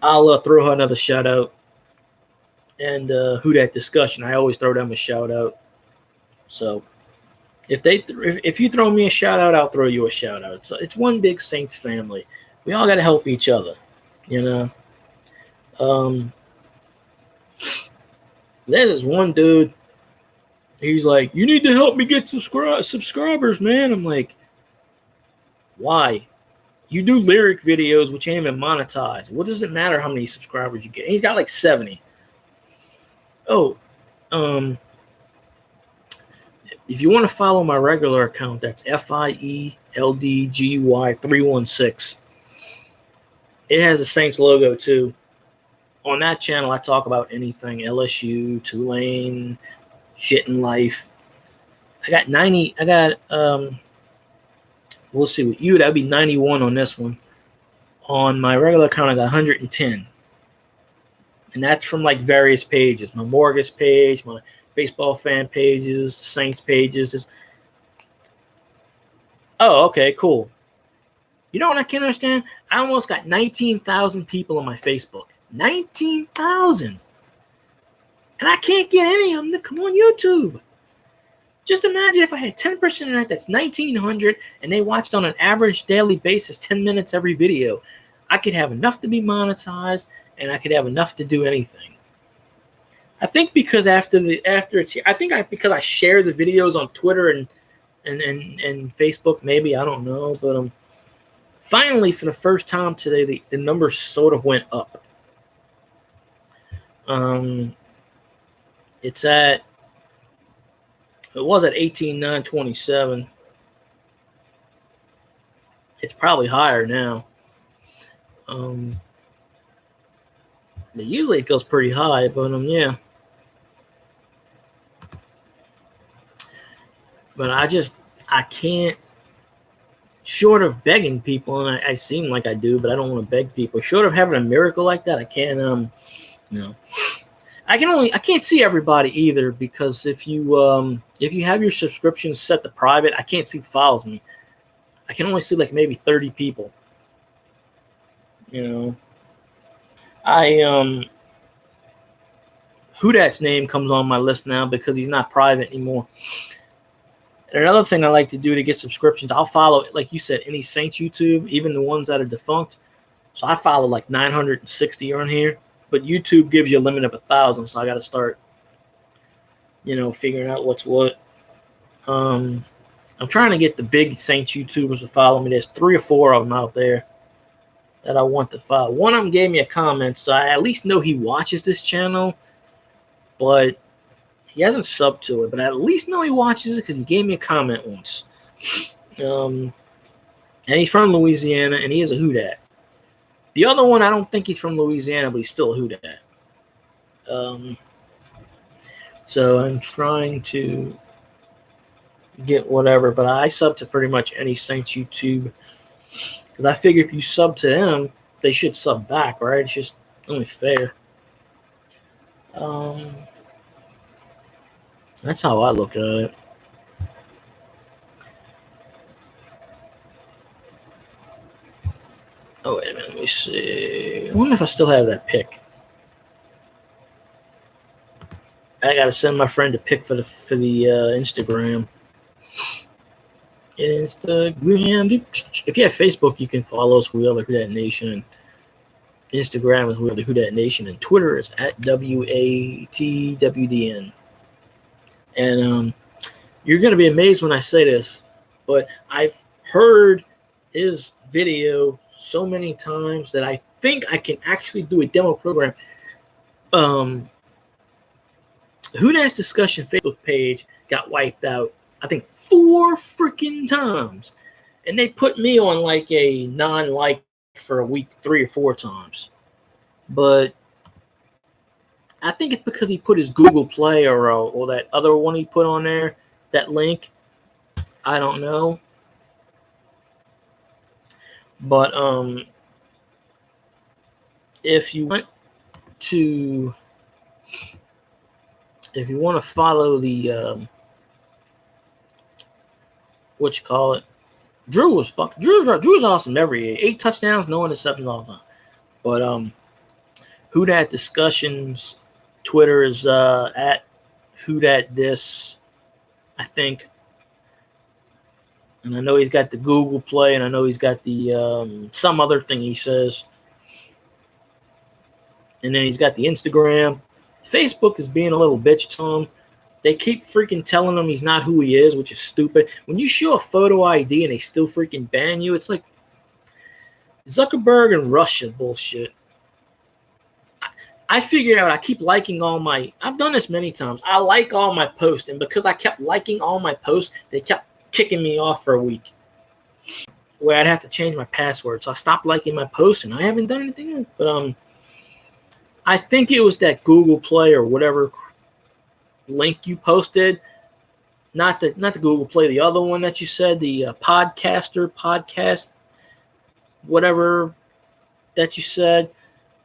I'll throw her another shout out. And Who Dat discussion, I always throw them a shout out. So if you throw me a shout out, I'll throw you a shout out. So it's one big Saints family. We all got to help each other, you know. There's one dude. He's like, you need to help me get subscribers, man. I'm like, why? You do lyric videos, which ain't even monetized. What does it matter how many subscribers you get? And he's got like 70. Oh, if you want to follow my regular account, that's FIELDGY316. It has a Saints logo too. On that channel, I talk about anything: LSU, Tulane, shit in life. I got 90. I got we'll see with you. That'd be 91 on this one. On my regular account, I got 110. And that's from like various pages. My Morgus page, my baseball fan pages, the Saints pages. Oh, okay, cool. You know what I can't understand? I almost got 19,000 people on my Facebook. 19,000. And I can't get any of them to come on YouTube. Just imagine if I had 10% of that, that's 1,900, and they watched on an average daily basis 10 minutes every video. I could have enough to be monetized, and I could have enough to do anything. I think because after it's here, because I share the videos on Twitter and Facebook, maybe, I don't know, but finally for the first time today, the numbers sort of went up. It was at 18,927. It's probably higher now. Usually it goes pretty high, but yeah. But I can't, short of begging people, and I seem like I do, but I don't want to beg people. Short of having a miracle like that, I can't, no. I can't see everybody either, because if you have your subscriptions set to private, I can't see who follows me. I can only see like maybe 30 people. Whodat's name comes on my list now because he's not private anymore. And another thing I like to do to get subscriptions, I'll follow, like you said, any Saints YouTube, even the ones that are defunct. So I follow like 960 on here, but YouTube gives you a limit of 1,000, so I got to start, figuring out what's what. I'm trying to get the big Saints YouTubers to follow me. There's 3 or 4 of them out there that I want to follow. One of them gave me a comment, so I at least know he watches this channel, but he hasn't subbed to it. But I at least know he watches it because he gave me a comment once. And he's from Louisiana, and he is a Whodat. The other one, I don't think he's from Louisiana, but he's still a Whodat. So I'm trying to get whatever, but I sub to pretty much any Saints YouTube, because I figure if you sub to them, they should sub back, right? It's just only fair. That's how I look at it. Oh, wait a minute. Let me see. I wonder if I still have that pic. I got to send my friend a pic for the Instagram. Instagram. If you have Facebook, you can follow us, We Are the Whodat Nation. And Instagram is We Are the Whodat Nation. And Twitter is at WATWDN. And you're going to be amazed when I say this, but I've heard his video so many times that I think I can actually do a demo program. Whodat's Discussion Facebook page got wiped out, I think, 4 freaking times. And they put me on like a non-like for a week 3 or 4 times. But I think it's because he put his Google Play or that other one he put on there, that link. I don't know. But if you want to follow the Drew was awesome every year. 8 touchdowns, no interceptions all the time. But Whodat Discussions Twitter is at WhodatDis, I think. And I know he's got the Google Play, and I know he's got the some other thing he says. And then he's got the Instagram. Facebook is being a little bitch to him. They keep freaking telling him he's not who he is, which is stupid. When you show a photo ID and they still freaking ban you, it's like Zuckerberg and Russia bullshit. I figured out I keep liking I've done this many times. I like all my posts, and because I kept liking all my posts, they kept kicking me off for a week, where I'd have to change my password. So I stopped liking my posts, and I haven't done anything else. But I think it was that Google Play or whatever link you posted, not the Google Play, the other one that you said, the podcast, whatever that you said.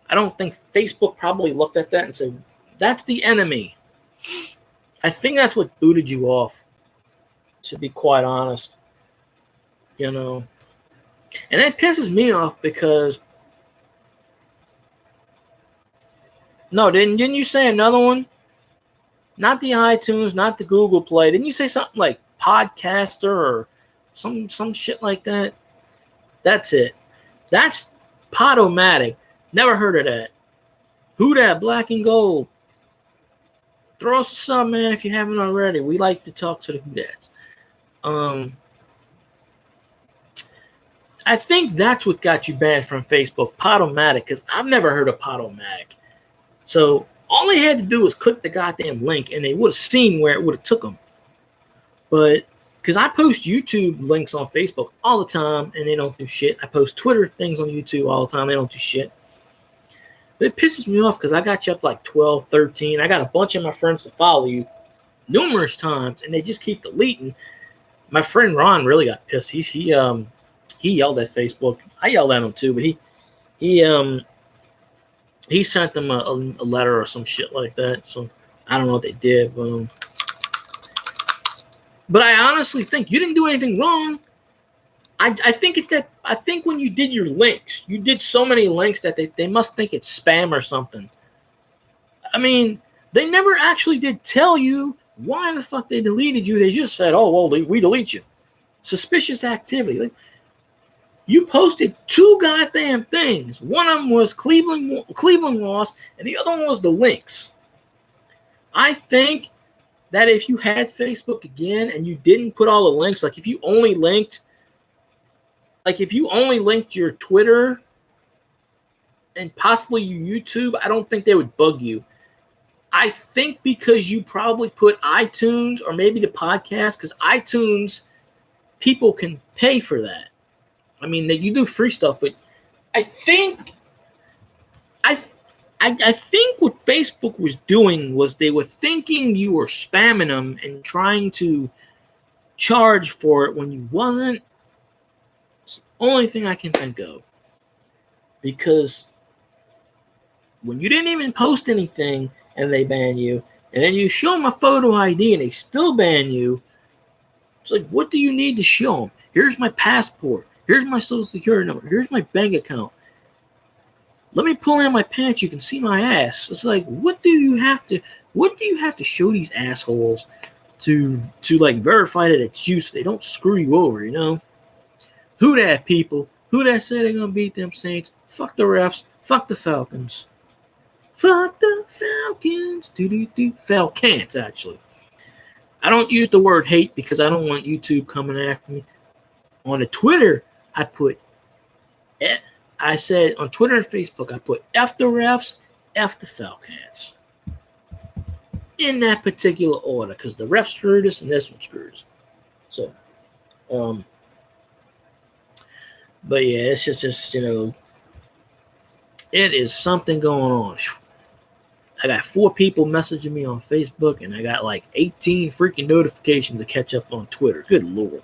I don't think Facebook probably looked at that and said, that's the enemy. I think that's what booted you off, to be quite honest. And that pisses me off because no, didn't you say another one? Not the iTunes, not the Google Play. Didn't you say something like Podcaster or some shit like that? That's it. That's Podomatic. Never heard of that. Whodat Black and Gold. Throw us a sub, man, if you haven't already. We like to talk to the Whodats. I think that's what got you banned from Facebook, Podomatic, because I've never heard of Podomatic. So All they had to do was click the goddamn link, and they would have seen where it would have took them. But because I post YouTube links on Facebook all the time, and they don't do shit. I post Twitter things on YouTube all the time. They don't do shit. But it pisses me off because I got you up like 12, 13. I got a bunch of my friends to follow you numerous times, and they just keep deleting. My friend Ron really got pissed. He yelled at Facebook. I yelled at him too, but he sent them a letter or some shit like that. So I don't know what they did. But I honestly think you didn't do anything wrong. I think it's that. I think when you did your links, you did so many links that they must think it's spam or something. I mean, they never actually did tell you why the fuck they deleted you. They just said, "Oh, well, we delete you." Suspicious activity. Like, you posted 2 goddamn things. One of them was Cleveland lost, and the other one was the links. I think that if you had Facebook again and you didn't put all the links, like if you only linked your Twitter and possibly your YouTube, I don't think they would bug you. I think because you probably put iTunes or maybe the podcast, because iTunes, people can pay for that. I mean, you do free stuff, but I think what Facebook was doing was they were thinking you were spamming them and trying to charge for it when you wasn't. It's the only thing I can think of. Because when you didn't even post anything and they ban you, and then you show them a photo ID and they still ban you, it's like, what do you need to show them? Here's my passport. Here's my social security number. Here's my bank account. Let me pull out my pants. You can see my ass. It's like, what do you have to show these assholes to like verify that it's you so they don't screw you over, you know? Who that, people? Who that say they're gonna beat them Saints? Fuck the refs. Fuck the Falcons. Fuck the Falcons. Failcants, actually. I don't use the word hate because I don't want YouTube coming after me. On the Twitter, I said on Twitter and Facebook, I put F the refs, F the Falcons. In that particular order, because the refs screwed us and this one screwed us. So, but yeah, it's just you know, it is something going on. I got 4 people messaging me on Facebook, and I got like 18 freaking notifications to catch up on Twitter. Good Lord.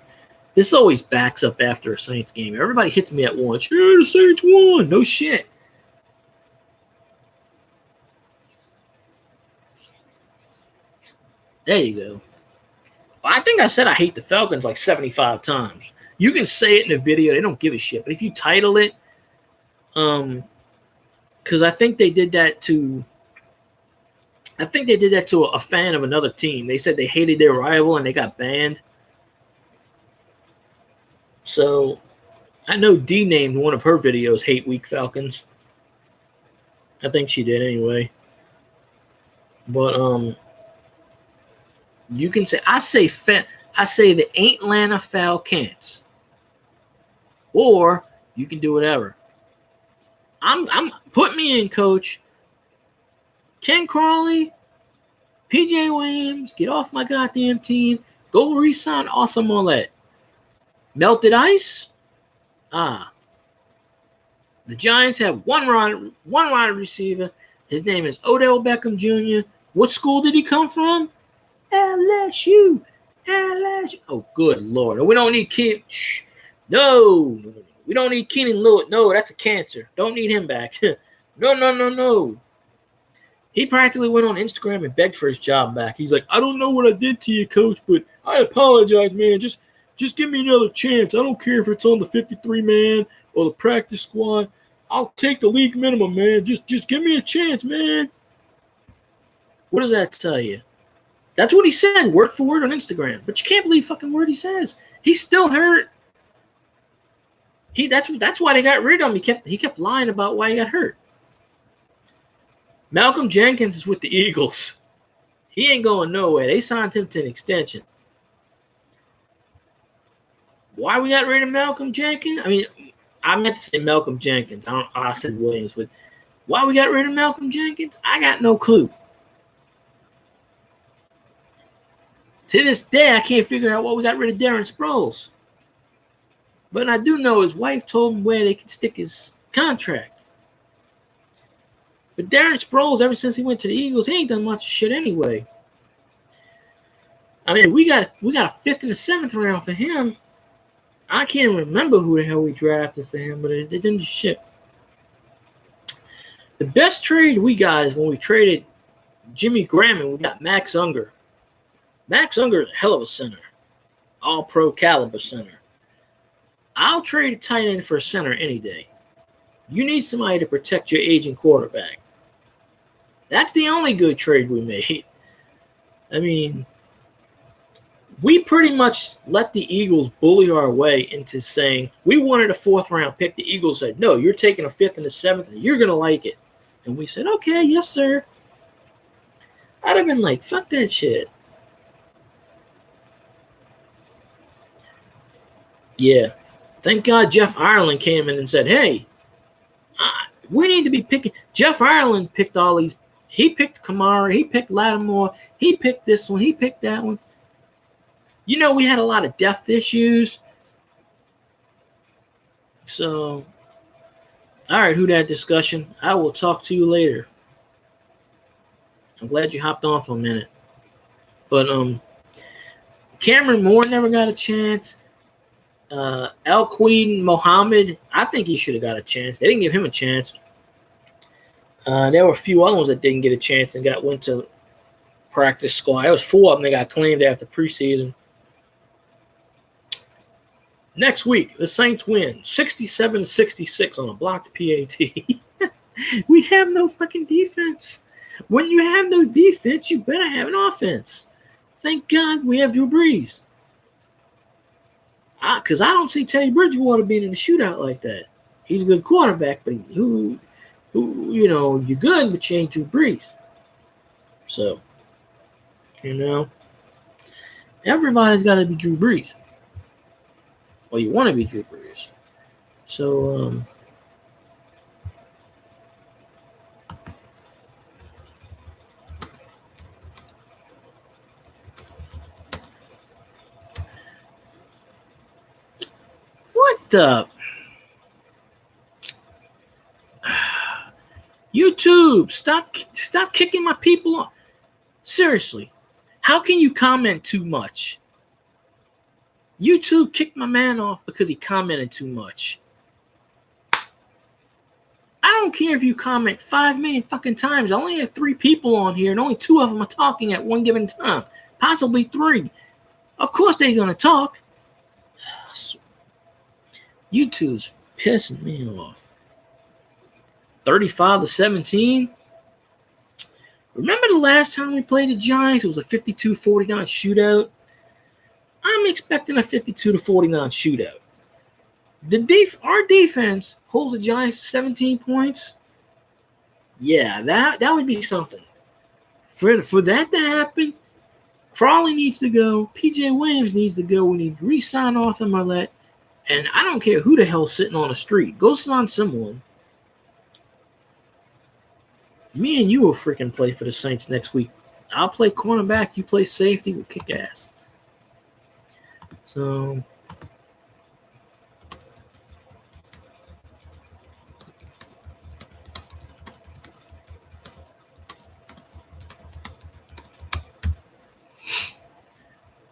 This always backs up after a Saints game. Everybody hits me at once. Yeah, the Saints won. No shit. There you go. I think I said I hate the Falcons like 75 times. You can say it in the video. They don't give a shit. But if you title it, because I think they did that to a fan of another team. They said they hated their rival and they got banned. So, I know Dee named one of her videos "Hate Week Falcons." I think she did anyway. But you can say I say the Atlanta Falcons, or you can do whatever. I'm put me in, coach. Ken Crawley, PJ Williams, get off my goddamn team. Go re-sign Arthur Mollett. Melted ice? The Giants have one wide receiver. His name is Odell Beckham Jr. What school did he come from? LSU. Oh, good Lord. We don't need Keenan. No. We don't need Keenan Lewis. No, that's a cancer. Don't need him back. No. He practically went on Instagram and begged for his job back. He's like, I don't know what I did to you, coach, but I apologize, man. Just give me another chance. I don't care if it's on the 53-man or the practice squad. I'll take the league minimum, man. Just give me a chance, man. What does that tell you? That's what he said, word for word on Instagram. But you can't believe fucking word he says. He's still hurt. That's why they got rid of him. He kept lying about why he got hurt. Malcolm Jenkins is with the Eagles. He ain't going nowhere. They signed him to an extension. Why we got rid of Malcolm Jenkins? I mean, I meant to say Malcolm Jenkins. I said Williams, but Why we got rid of Malcolm Jenkins? I got no clue. To this day, I can't figure out why we got rid of Darren Sproles. But I do know his wife told him where they could stick his contract. But Darren Sproles, ever since he went to the Eagles, he ain't done much shit anyway. I mean, we got a 5th and a 7th round for him. I can't remember who the hell we drafted for him, but it didn't do shit. The best trade we got is when we traded Jimmy Graham and we got Max Unger. Max Unger is a hell of a center. All-pro caliber center. I'll trade a tight end for a center any day. You need somebody to protect your aging quarterback. That's the only good trade we made. I mean, we pretty much let the Eagles bully our way into saying we wanted a 4th-round pick. The Eagles said, no, you're taking a 5th and a 7th, and you're going to like it. And we said, okay, yes, sir. I'd have been like, fuck that shit. Yeah. Thank God Jeff Ireland came in and said, hey, we need to be picking. Jeff Ireland picked all these. He picked Kamara. He picked Lattimore. He picked this one. He picked that one. You know, we had a lot of depth issues. So, all right, who that discussion? I will talk to you later. I'm glad you hopped on for a minute. But Cameron Moore never got a chance. Al-Queen Mohammed, I think he should have got a chance. They didn't give him a chance. There were a few other ones that didn't get a chance and went to practice squad. There was 4 of them that got claimed after preseason. Next week, the Saints win 67-66 on a blocked PAT. We have no fucking defense. When you have no defense, you better have an offense. Thank God we have Drew Brees. Because I don't see Teddy Bridgewater being in a shootout like that. He's a good quarterback, but you know, you're good, but you ain't Drew Brees. So, you know, everybody's got to be Drew Brees. Well, you want to be Drew Brees. So, what the? YouTube, stop kicking my people off. Seriously, how can you comment too much? YouTube kicked my man off because he commented too much. I don't care if you comment 5 million fucking times. I only have 3 people on here, and only 2 of them are talking at one given time. Possibly 3. Of course they're going to talk. YouTube's pissing me off. 35-17. Remember the last time we played the Giants? It was a 52-49 shootout. I'm expecting a 52-49 shootout. Our defense holds the Giants 17 points. Yeah, that would be something. For that to happen, Crawley needs to go. P.J. Williams needs to go. We need to re-sign Arthur Marlette. And I don't care who the hell's sitting on the street. Go sign someone. Me and you will freaking play for the Saints next week. I'll play cornerback. You play safety. We'll kick ass. So,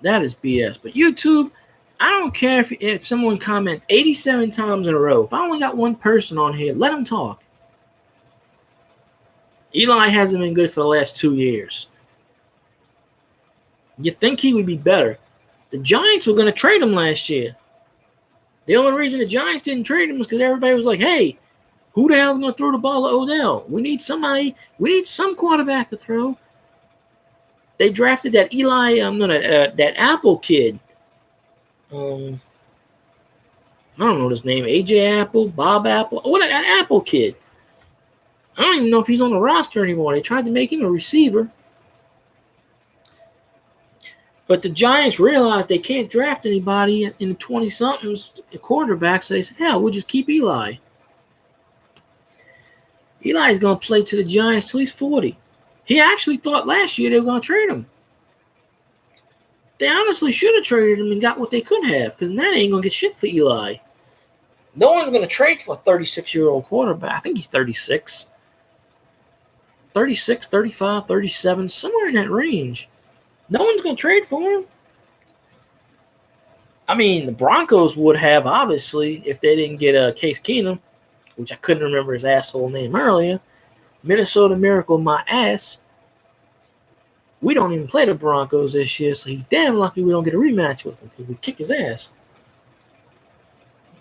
that is BS. But YouTube, I don't care if someone comments 87 times in a row. If I only got one person on here, let them talk. Eli hasn't been good for the last 2 years. You think he would be better. The Giants were going to trade him last year. The only reason the Giants didn't trade him was because everybody was like, hey, who the hell is going to throw the ball to Odell? We need somebody. We need some quarterback to throw. They drafted that that Apple kid. I don't know his name. AJ Apple, Bob Apple. What that Apple kid? I don't even know if he's on the roster anymore. They tried to make him a receiver. But the Giants realized they can't draft anybody in the 20-somethings quarterbacks. So they said, hell, we'll just keep Eli. Eli's going to play to the Giants till he's 40. He actually thought last year they were going to trade him. They honestly should have traded him and got what they could have, because now they ain't going to get shit for Eli. No one's going to trade for a 36-year-old quarterback. I think he's 36. 36, 35, 37, somewhere in that range. No one's going to trade for him. I mean, the Broncos would have, obviously, if they didn't get Case Keenum, which I couldn't remember his asshole name earlier. Minnesota Miracle, my ass. We don't even play the Broncos this year, so he's damn lucky we don't get a rematch with him because we kick his ass.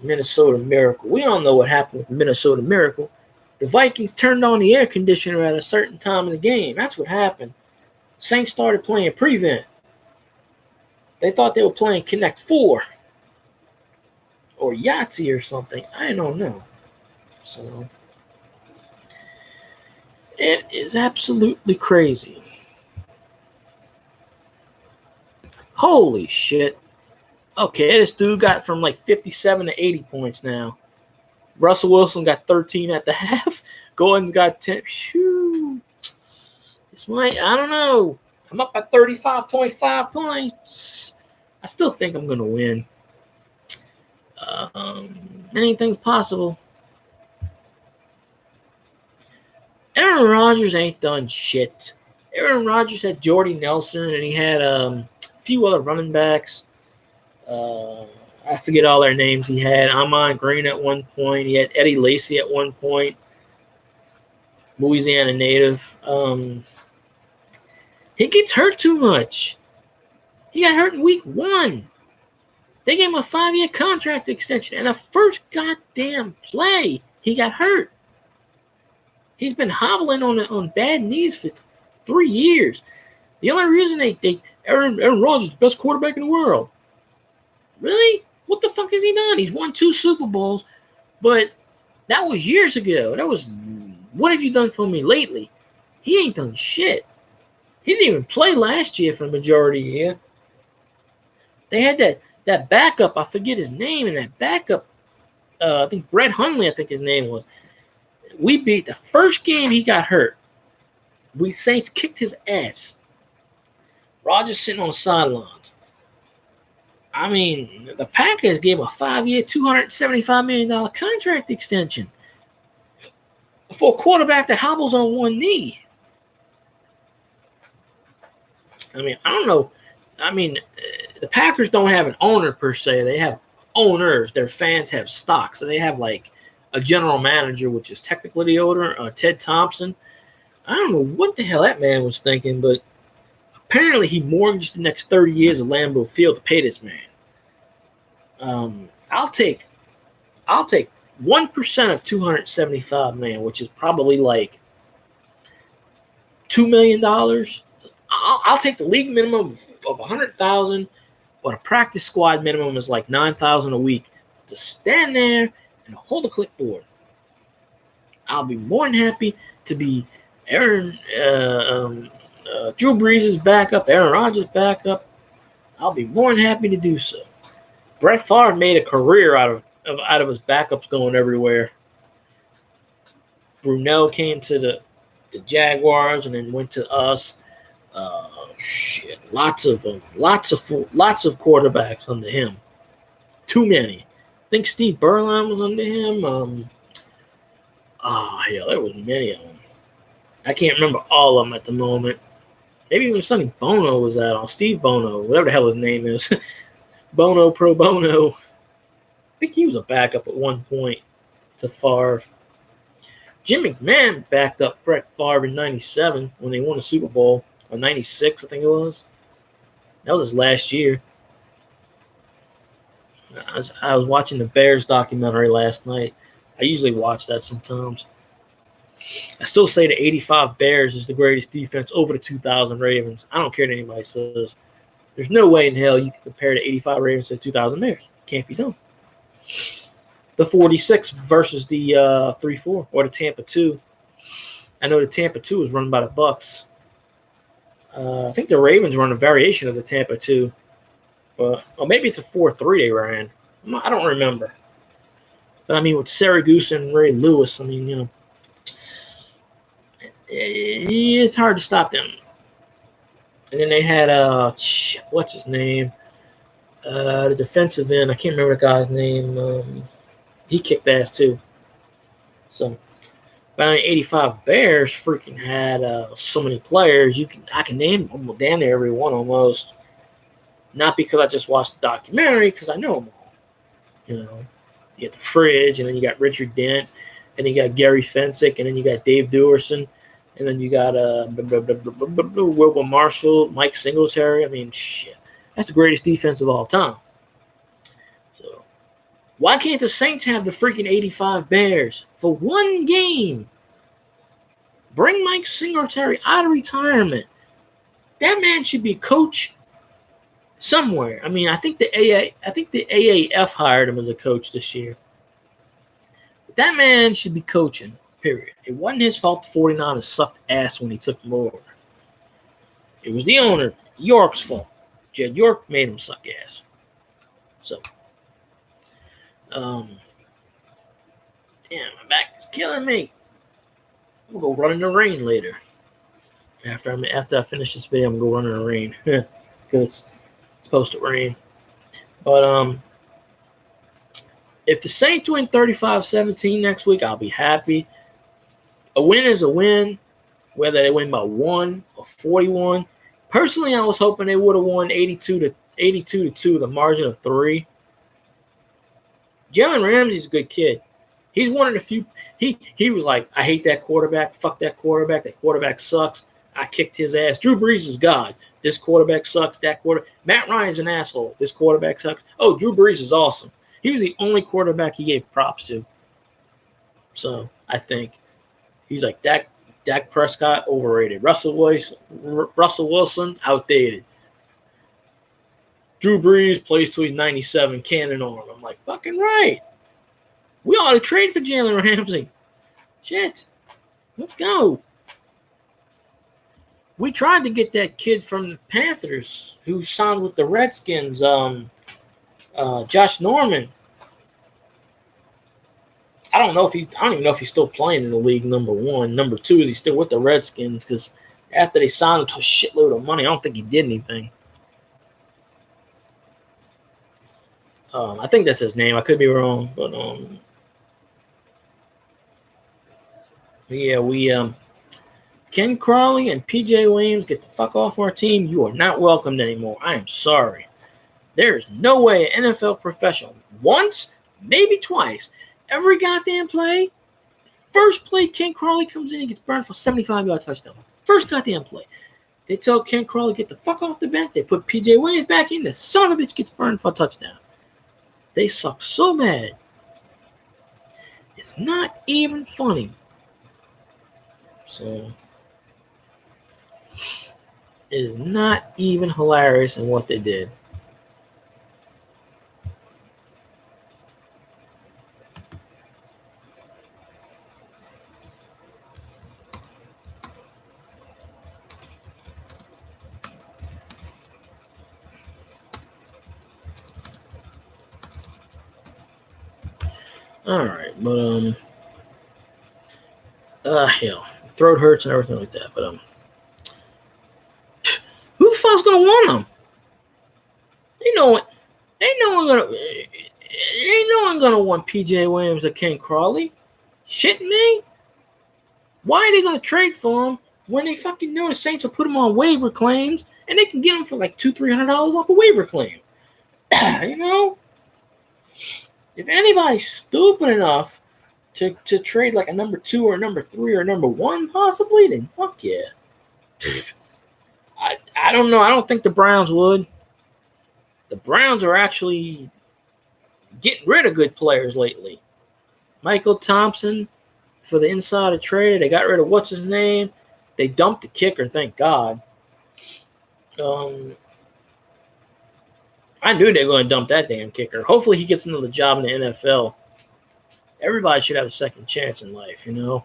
Minnesota Miracle. We all know what happened with the Minnesota Miracle. The Vikings turned on the air conditioner at a certain time in the game. That's what happened. Saints started playing prevent. They thought they were playing Connect 4 or Yahtzee or something. I don't know. So it is absolutely crazy. Holy shit. Okay, this dude got from like 57 to 80 points now. Russell Wilson got 13 at the half. Gordon's got 10. Shoo. This might, I don't know. I'm up at 35.5 points. I still think I'm going to win. Anything's possible. Aaron Rodgers ain't done shit. Aaron Rodgers had Jordy Nelson, and he had a few other running backs. I forget all their names he had. Amon Green at one point. He had Eddie Lacy at one point. Louisiana native. He gets hurt too much. He got hurt in week 1. They gave him a 5-year contract extension, and the first goddamn play, he got hurt. He's been hobbling on bad knees for 3 years. The only reason Aaron Rodgers is the best quarterback in the world. Really? What the fuck has he done? He's won 2 Super Bowls, but that was years ago. What have you done for me lately? He ain't done shit. He didn't even play last year for the majority of the year. They had that backup, I forget his name, and that backup, I think Brett Hundley, I think his name was. We beat the first game he got hurt. We Saints kicked his ass. Rodgers sitting on the sidelines. I mean, the Packers gave him a 5-year, $275 million contract extension for a quarterback that hobbles on one knee. I mean, I don't know. I mean, the Packers don't have an owner per se. They have owners. Their fans have stock. So they have like a general manager, which is technically the owner, Ted Thompson. I don't know what the hell that man was thinking, but apparently he mortgaged the next 30 years of Lambeau Field to pay this man. I'll take 1% of $275 million, which is probably like $2 million. I'll take the league minimum of $100,000, but a practice squad minimum is like $9,000 a week to stand there and hold a clipboard. I'll be more than happy to be Drew Brees' backup, Aaron Rodgers' backup. I'll be more than happy to do so. Brett Favre made a career out of his backups going everywhere. Brunell came to the Jaguars and then went to us. Lots of quarterbacks under him. Too many. I think Steve Berline was under him. There was many of them. I can't remember all of them at the moment. Maybe even Sonny Bono was out on Steve Bono, whatever the hell his name is. Bono Pro Bono. I think he was a backup at one point to Favre. Jim McMahon backed up Brett Favre in 97 when they won the Super Bowl. Or 96, I think it was. That was his last year. I was watching the Bears documentary last night. I usually watch that sometimes. I still say the 85 Bears is the greatest defense over the 2000 Ravens. I don't care what anybody says. There's no way in hell you can compare the 85 Ravens to the 2000 Bears. Can't be done. The 46 versus the 3-4 or the Tampa 2. I know the Tampa 2 was run by the Bucks. I think the Ravens run a variation of the Tampa 2. Or maybe it's a 4-3 they ran. I don't remember. But, I mean, with Syracuse and Ray Lewis, I mean, it's hard to stop them. And then they had what's his name? The defensive end. I can't remember the guy's name. He kicked ass too. So, but 85 Bears freaking had so many players. I can name almost damn near every one almost. Not because I just watched the documentary, because I know them all. You know, you got the Fridge, and then you got Richard Dent, and then you got Gary Fensick, and then you got Dave Duerson, and then you got Wilbur Marshall, Mike Singletary. I mean, shit, that's the greatest defense of all time. So, why can't the Saints have the freaking 85 Bears for one game? Bring Mike Singletary out of retirement. That man should be coach somewhere. I mean, I think the AAF hired him as a coach this year. But that man should be coaching, period. It wasn't his fault the 49ers sucked ass when he took them over. It was the owner, York's fault. Jed York made him suck ass. So, damn, my back is killing me. I'm gonna go run in the rain later. After I finish this video, I'm gonna go run in the rain because it's supposed to rain. But if the Saints win 35-17 next week, I'll be happy. A win is a win, whether they win by 1 or 41. Personally, I was hoping they would have won 82-2, the margin of 3. Jalen Ramsey's a good kid. He's one of the few. He was like, I hate that quarterback. Fuck that quarterback. That quarterback sucks. I kicked his ass. Drew Brees is God. This quarterback sucks. Matt Ryan's an asshole. This quarterback sucks. Oh, Drew Brees is awesome. He was the only quarterback he gave props to. So I think he's like Dak Prescott, overrated. Russell Wilson, outdated. Drew Brees plays till he's 97, cannon arm. I'm like, fucking right. We ought to trade for Jalen Ramsey. Shit. Let's go. We tried to get that kid from the Panthers who signed with the Redskins, Josh Norman. I don't even know if he's still playing in the league, number one. Number two, is he still with the Redskins? Because after they signed him to a shitload of money, I don't think he did anything. I think that's his name. I could be wrong, but yeah, Ken Crawley and PJ Williams, get the fuck off our team. You are not welcomed anymore. I am sorry. There is no way an NFL professional, once, maybe twice, every goddamn play, first play Ken Crawley comes in and gets burned for 75-yard touchdown. First goddamn play. They tell Ken Crawley, get the fuck off the bench. They put PJ Williams back in. The son of a bitch gets burned for a touchdown. They suck so bad. It's not even funny. So, it is not even hilarious in what they did. All right, but hell, throat hurts and everything like that. But who the fuck's gonna want them? Ain't no one gonna want PJ Williams or Ken Crawley. Shitting me? Why are they gonna trade for him when they fucking know the Saints will put him on waiver claims and they can get him for like $200-300 off a waiver claim? You know, if anybody's stupid enough to trade like a number 2 or a number 3 or a number 1 possibly, then fuck yeah. I don't know. I don't think the Browns would. The Browns are actually getting rid of good players lately. Michael Thompson for the insider trade. They got rid of what's his name. They dumped the kicker, thank God. I knew they were going to dump that damn kicker. Hopefully he gets another job in the NFL. Everybody should have a second chance in life, you know.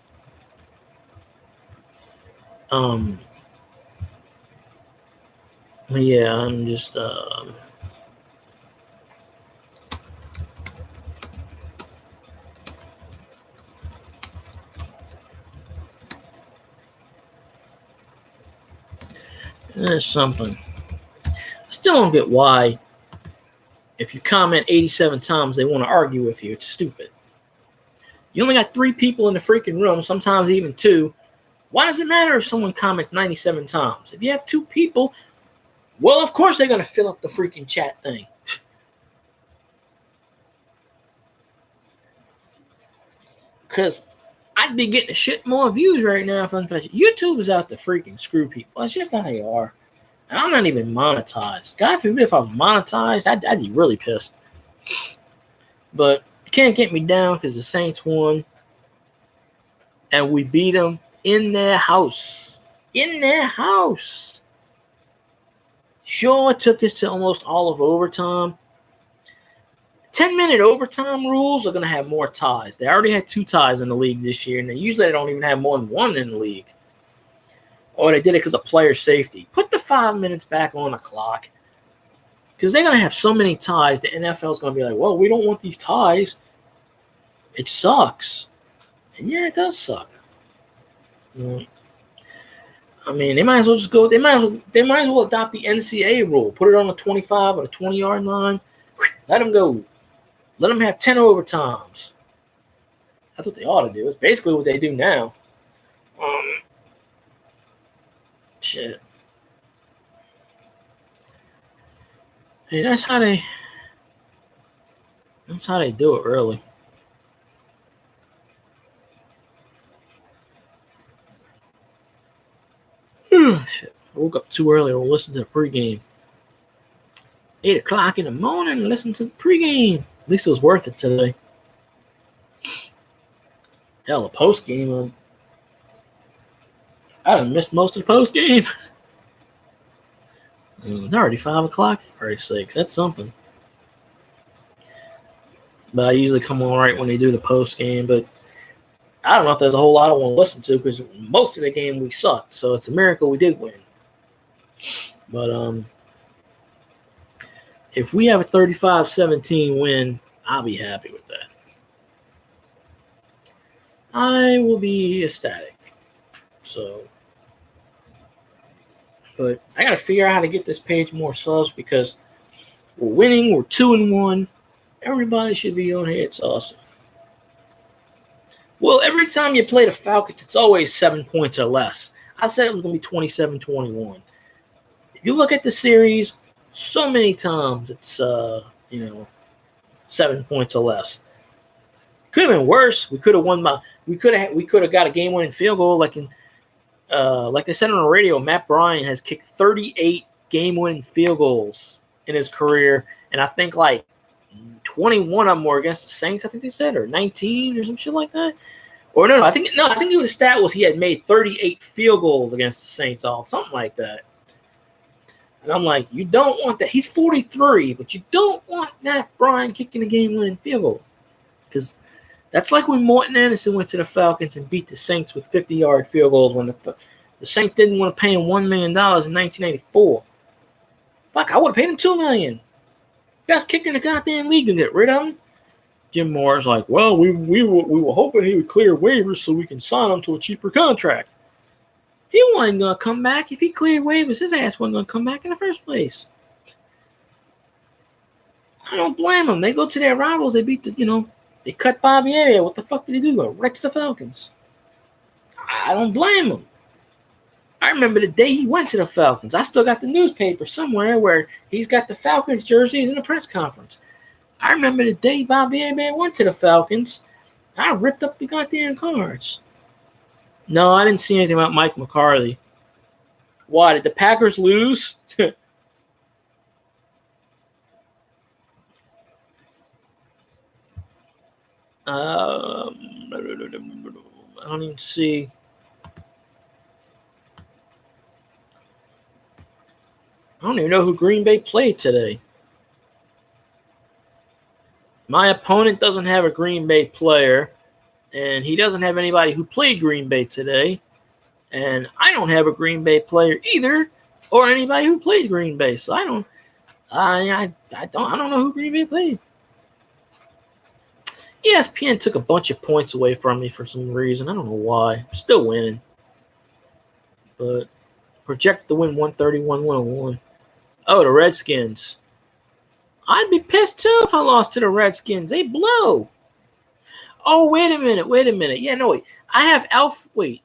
Yeah, I'm just There's something. I still don't get why, if you comment 87 times, they want to argue with you. It's stupid. You only got 3 people in the freaking room, sometimes even 2. Why does it matter if someone comments 97 times? If you have 2 people, well, of course they're going to fill up the freaking chat thing. Because I'd be getting a shit more views right now if YouTube is out to freaking screw people. That's just how they are. And I'm not even monetized. God forbid if I was monetized, I'd be really pissed. But you can't get me down because the Saints won. And we beat them in their house. In their house. Sure, it took us to almost all of overtime. 10-minute overtime rules are going to have more ties. They already had 2 ties in the league this year, and they don't even have more than 1 in the league. Or they did it because of player safety. Put the 5 minutes back on the clock. Because they're going to have so many ties, the NFL is going to be like, well, we don't want these ties. It sucks. And yeah, it does suck. I mean, they might as well just go. They might as well adopt the NCAA rule. Put it on the 25 or the 20-yard line. Let them go. Let them have 10 overtimes. That's what they ought to do. It's basically what they do now. Shit. Hey, that's how they do it, really. Shit. I woke up too early to listen to the pregame. 8 o'clock in the morning and listen to the pregame. At least it was worth it today. Hell, the postgame. I done missed most of the postgame. It's already 5 o'clock, for Christ's sakes. That's something. But I usually come on right when they do the postgame. But I don't know if there's a whole lot I want to listen to because most of the game we sucked. So it's a miracle we did win. But if we have a 35-17 win, I'll be happy with that. I will be ecstatic. So, but I got to figure out how to get this page more subs because we're winning. We're 2-1. Everybody should be on here. It's awesome. Well, every time you play the Falcons, it's always 7 points or less. I said it was going to be 27-21. If you look at the series, so many times it's 7 points or less. Could have been worse. We could have won by. We could have got a game-winning field goal like they said on the radio. Matt Bryan has kicked 38 game-winning field goals in his career, and I think like 21 of them were against the Saints. I think they said, or 19 or some shit like that. Or no. I think the stat was he had made 38 field goals against the Saints, something like that. And I'm like, you don't want that. He's 43, but you don't want Matt Bryan kicking a game-winning field goal. Because that's like when Morton Anderson went to the Falcons and beat the Saints with 50-yard field goals when the Saints didn't want to pay him $1 million in 1984. Fuck, I would have paid him $2 million. Best kicker in the goddamn league and get rid of him. Jim Moore's like, well, we were hoping he would clear waivers so we can sign him to a cheaper contract. He wasn't going to come back. If he cleared waivers, his ass wasn't going to come back in the first place. I don't blame him. They go to their rivals. They beat they cut Bobby Area. What the fuck did he do? Go right to the Falcons. I don't blame him. I remember the day he went to the Falcons. I still got the newspaper somewhere where he's got the Falcons jerseys in the press conference. I remember the day Bobby Area went to the Falcons. I ripped up the goddamn cards. No, I didn't see anything about Mike McCarthy. Why? Did the Packers lose? I don't even see. I don't even know who Green Bay played today. My opponent doesn't have a Green Bay player, and he doesn't have anybody who played Green Bay today. And I don't have a Green Bay player either, or anybody who played Green Bay. So I don't know who Green Bay played. ESPN took a bunch of points away from me for some reason. I don't know why. I'm still winning. But Projected to win 131-101. Oh, the Redskins. I'd be pissed too if I lost to the Redskins. They blow. Oh, wait a minute. Yeah, no, wait. I have Alfred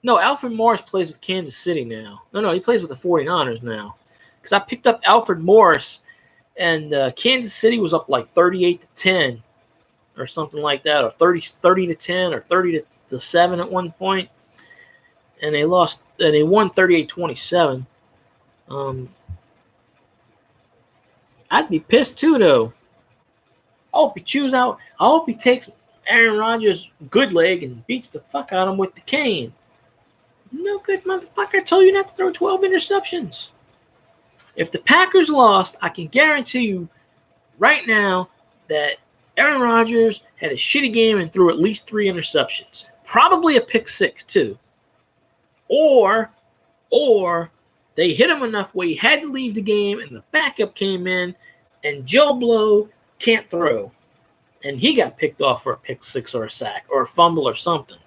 Morris plays with Kansas City now. No, he plays with the 49ers now. Because I picked up Alfred Morris, and Kansas City was up like 38-10 or something like that, or 30-10 or 30-7 at one point. And they lost. They won 38-27. I'd be pissed too, though. I hope he takes Aaron Rodgers' good leg and beats the fuck out of him with the cane. No good, motherfucker. I told you not to throw 12 interceptions. If the Packers lost, I can guarantee you right now that Aaron Rodgers had a shitty game and threw at least 3 interceptions. Probably a pick 6, too. Or they hit him enough where he had to leave the game and the backup came in and Joe Blow can't throw. And he got picked off for a pick 6 or a sack or a fumble or something.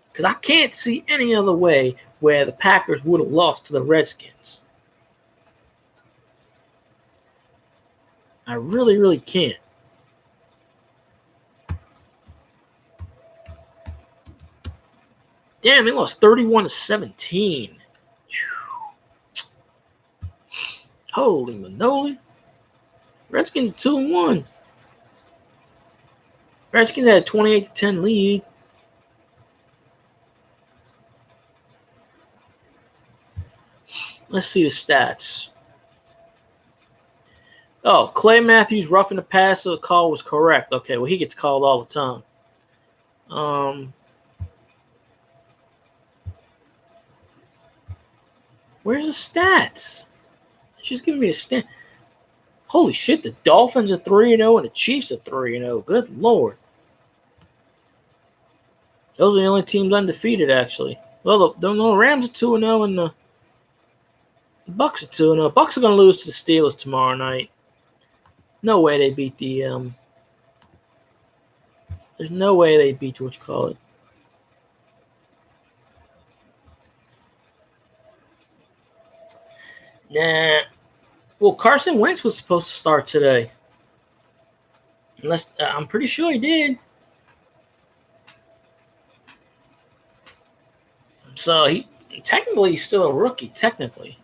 Because I can't see any other way where the Packers would have lost to the Redskins. I really, really can't. Damn, they lost 31-17. Holy manoli. Redskins 2-1. Redskins had a 28-10 lead. Let's see the stats. Oh, Clay Matthews roughing the passer. The call was correct. Okay, well, he gets called all the time. Where's the stats? She's giving me the stat. Holy shit, the Dolphins are 3-0 and the Chiefs are 3-0. Good Lord. Those are the only teams undefeated, actually. Well, the Rams are 2-0 and the Bucks are 2-0. Bucks are going to lose to the Steelers tomorrow night. No way they beat the there's no way they beat what you call it. Nah. Well, Carson Wentz was supposed to start today. Unless I'm pretty sure he did. So he's still a rookie, technically.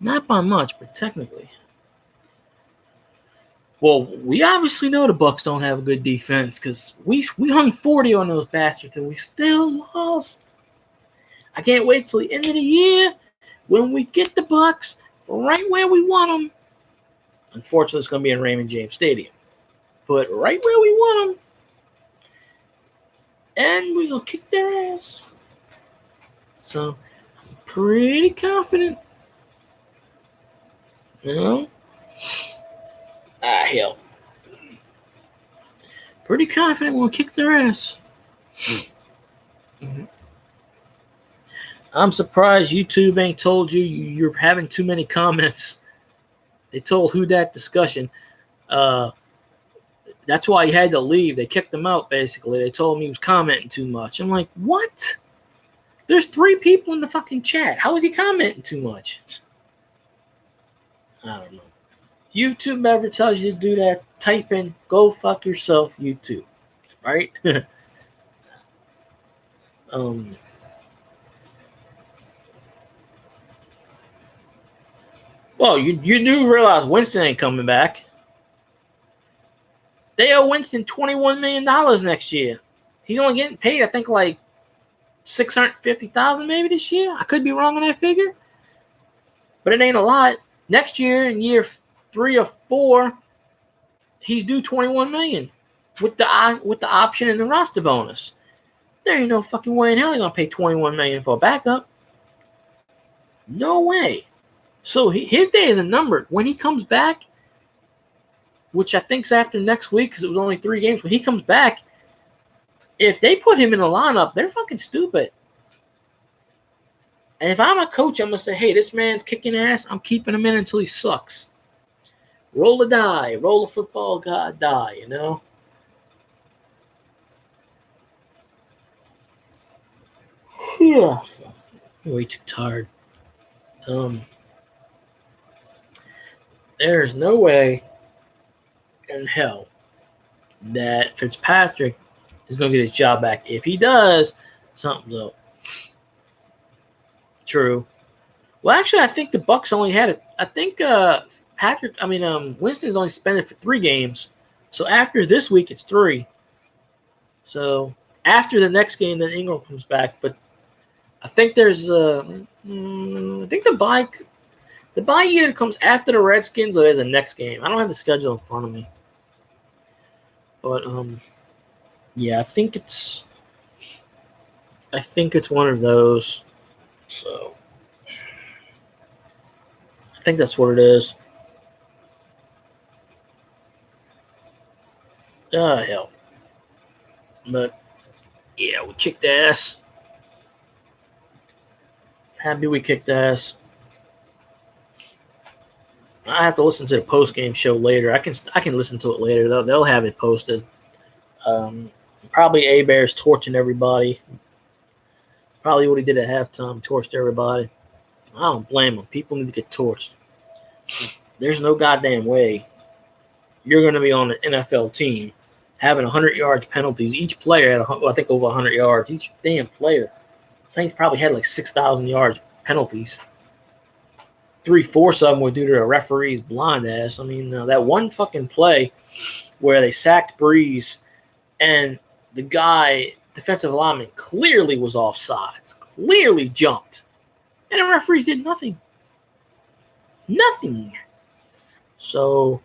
Not by much, but technically. Well, we obviously know the Bucs don't have a good defense because we hung 40 on those bastards and we still lost. I can't wait till the end of the year when we get the Bucs right where we want them. Unfortunately, it's going to be in Raymond James Stadium. But right where we want them. And we're going to kick their ass. So, I'm pretty confident. You know? Hell. Pretty confident we'll kick their ass. Mm-hmm. I'm surprised YouTube ain't told you you're having too many comments. They told Who Dat discussion. That's why he had to leave. They kicked him out, basically. They told him he was commenting too much. I'm like, what? There's 3 people in the fucking chat. How is he commenting too much? I don't know. YouTube ever tells you to do that, type in, go fuck yourself, YouTube. Right? Well, you do realize Winston ain't coming back. They owe Winston $21 million next year. He's only getting paid, I think, like $650,000 maybe this year. I could be wrong on that figure. But it ain't a lot. Next year, in year 3 or 4, he's due $21 million with the option and the roster bonus. There ain't no fucking way in hell they're gonna pay $21 million for a backup. No way. So his days are numbered. When he comes back, which I think's after next week because it was only 3 games. When he comes back, if they put him in the lineup, they're fucking stupid. And if I'm a coach, I'm gonna say, hey, this man's kicking ass. I'm keeping him in until he sucks. Roll the die. Roll the football god die, you know? Yeah. I'm way too tired. There's no way in hell that Fitzpatrick is going to get his job back. If he does, something's up. True. Well, actually, I think the Bucs only had it. I think Winston's only spent it for 3 games. So after this week, it's 3. So after the next game, then Ingram comes back. But I think there's I think the bye either comes after the Redskins or there's a next game. I don't have the schedule in front of me. But yeah, I think it's one of those. So I think that's what it is. Hell. But yeah, we kicked ass. Happy we kicked ass. I have to listen to the post game show later. I can listen to it later. They'll have it posted. Probably A-Bear's torching everybody. Probably what he did at halftime, torched everybody. I don't blame him. People need to get torched. There's no goddamn way you're going to be on an NFL team having 100 yards penalties. Each player had, I think, over 100 yards. Each damn player. Saints probably had like 6,000 yards penalties. 3/4 of them were due to the referee's blind ass. I mean, that one fucking play where they sacked Breeze and the guy, defensive lineman, clearly was offsides, clearly jumped. And the referees did nothing. Nothing. So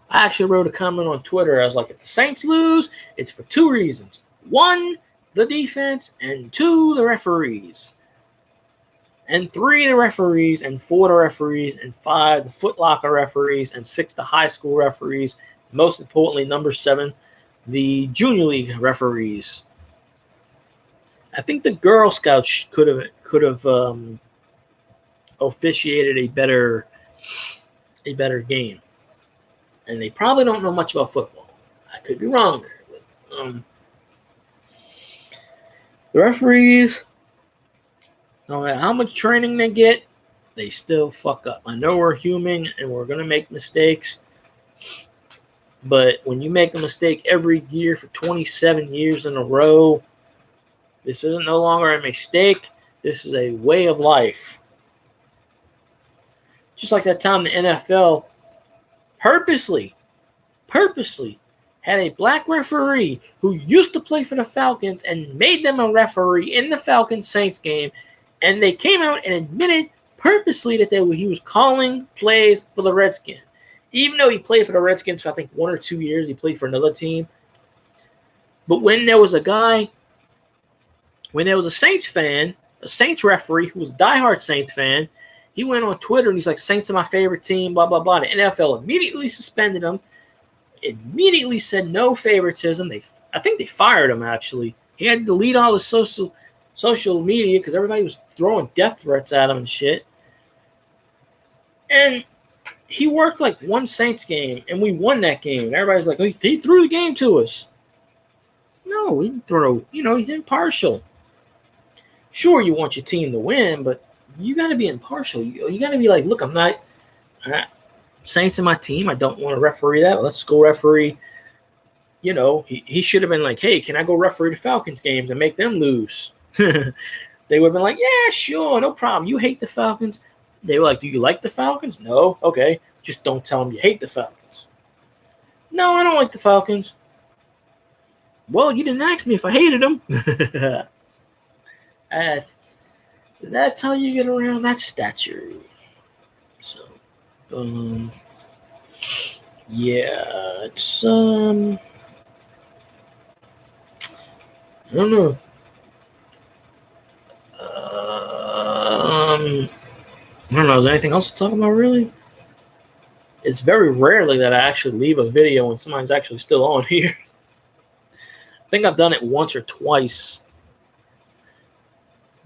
I actually wrote a comment on Twitter. I was like, if the Saints lose, it's for 2 reasons. 1, the defense, and 2, the referees. And 3, the referees, and 4, the referees, and 5, the Foot Locker referees, and 6, the high school referees. Most importantly, number 7, the junior league referees. I think the Girl Scouts could have officiated a better game, and they probably don't know much about football. I could be wrong there, but the referees, no matter how much training they get, they still fuck up. I know we're human and we're gonna make mistakes, but when you make a mistake every year for 27 years in a row, this isn't no longer a mistake. This is a way of life. Just like that time the NFL purposely had a black referee who used to play for the Falcons and made them a referee in the Falcons-Saints game, and they came out and admitted purposely that he was calling plays for the Redskins. Even though he played for the Redskins for, I think, 1 or 2 years, he played for another team. But when there was a Saints fan, a Saints referee who was a diehard Saints fan, he went on Twitter and he's like, Saints are my favorite team, blah, blah, blah. The NFL immediately suspended him, immediately said no favoritism. I think they fired him, actually. He had to delete all his social media because everybody was throwing death threats at him and shit. And he worked like one Saints game, and we won that game. And everybody's like, oh, he threw the game to us. No, he didn't throw. He's impartial. Sure, you want your team to win, but you got to be impartial. You got to be like, look, I'm not Saints in my team. I don't want to referee that. Let's go referee. He should have been like, hey, can I go referee the Falcons games and make them lose? They would have been like, yeah, sure, no problem. You hate the Falcons. They were like, do you like the Falcons? No. Okay. Just don't tell them you hate the Falcons. No, I don't like the Falcons. Well, you didn't ask me if I hated them. That's how you get around that statute. So, yeah, it's, I don't know. I don't know. Is there anything else to talk about, really? It's very rarely that I actually leave a video when somebody's actually still on here. I think I've done it once or twice,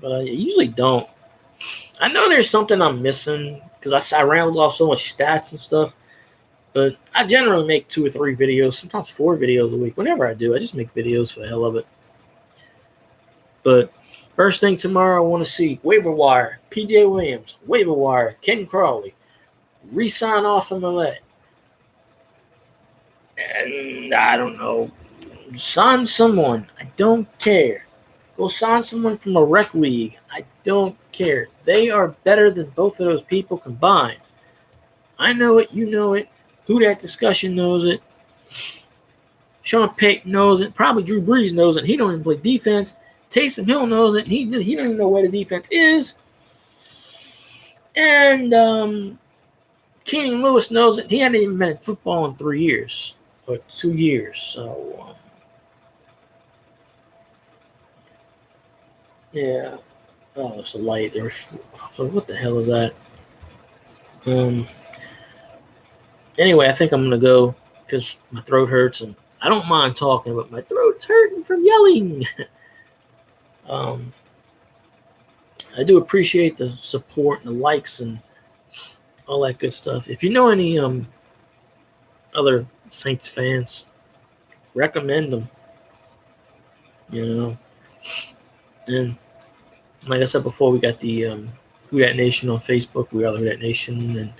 but I usually don't. I know there's something I'm missing because I rambled off so much stats and stuff, but I generally make 2 or 3 videos, sometimes 4 videos a week. Whenever I do, I just make videos for the hell of it. But First thing tomorrow, I want to see waiver wire, PJ Williams, waiver wire, Ken Crawley, re-sign off Millette. And I don't know, sign someone. I don't care. Go sign someone from a rec league. I don't care. They are better than both of those people combined. I know it. You know it. Who that discussion knows it. Sean Payton knows it. Probably Drew Brees knows it. He don't even play defense. Taysom Hill knows it. He don't even know where the defense is. And Keenan Lewis knows it. He hadn't even been in football in 3 years or 2 years. So, yeah. Oh, it's a light. So what the hell is that? Anyway, I think I'm going to go because my throat hurts. And I don't mind talking, but my throat's hurting from yelling. I do appreciate the support and the likes and all that good stuff. If you know any other Saints fans, recommend them. You know, and like I said before, we got the Who Dat Nation on Facebook. We are the Who Dat Nation, and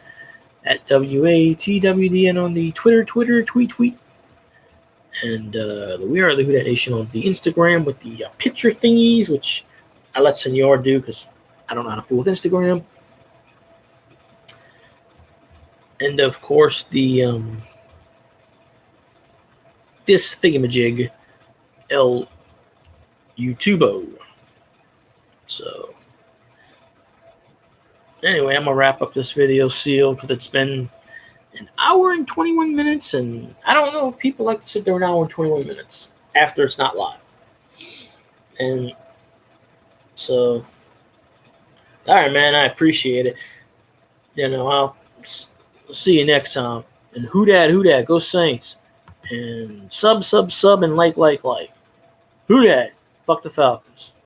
at WATWDN on the Twitter, tweet. And we are the Who Dat Nation on the Instagram with the picture thingies, which I let Senor do because I don't know how to fool with Instagram. And of course, the this thingamajig, El YouTubo. So, anyway, I'm going to wrap up this video sealed because it's been an hour and 21 minutes, and I don't know if people like to sit there an hour and 21 minutes after it's not live. And so, all right, man, I appreciate it. You know, I'll see you next time. And who dat, go Saints. And sub, and like. Who dat? Fuck the Falcons.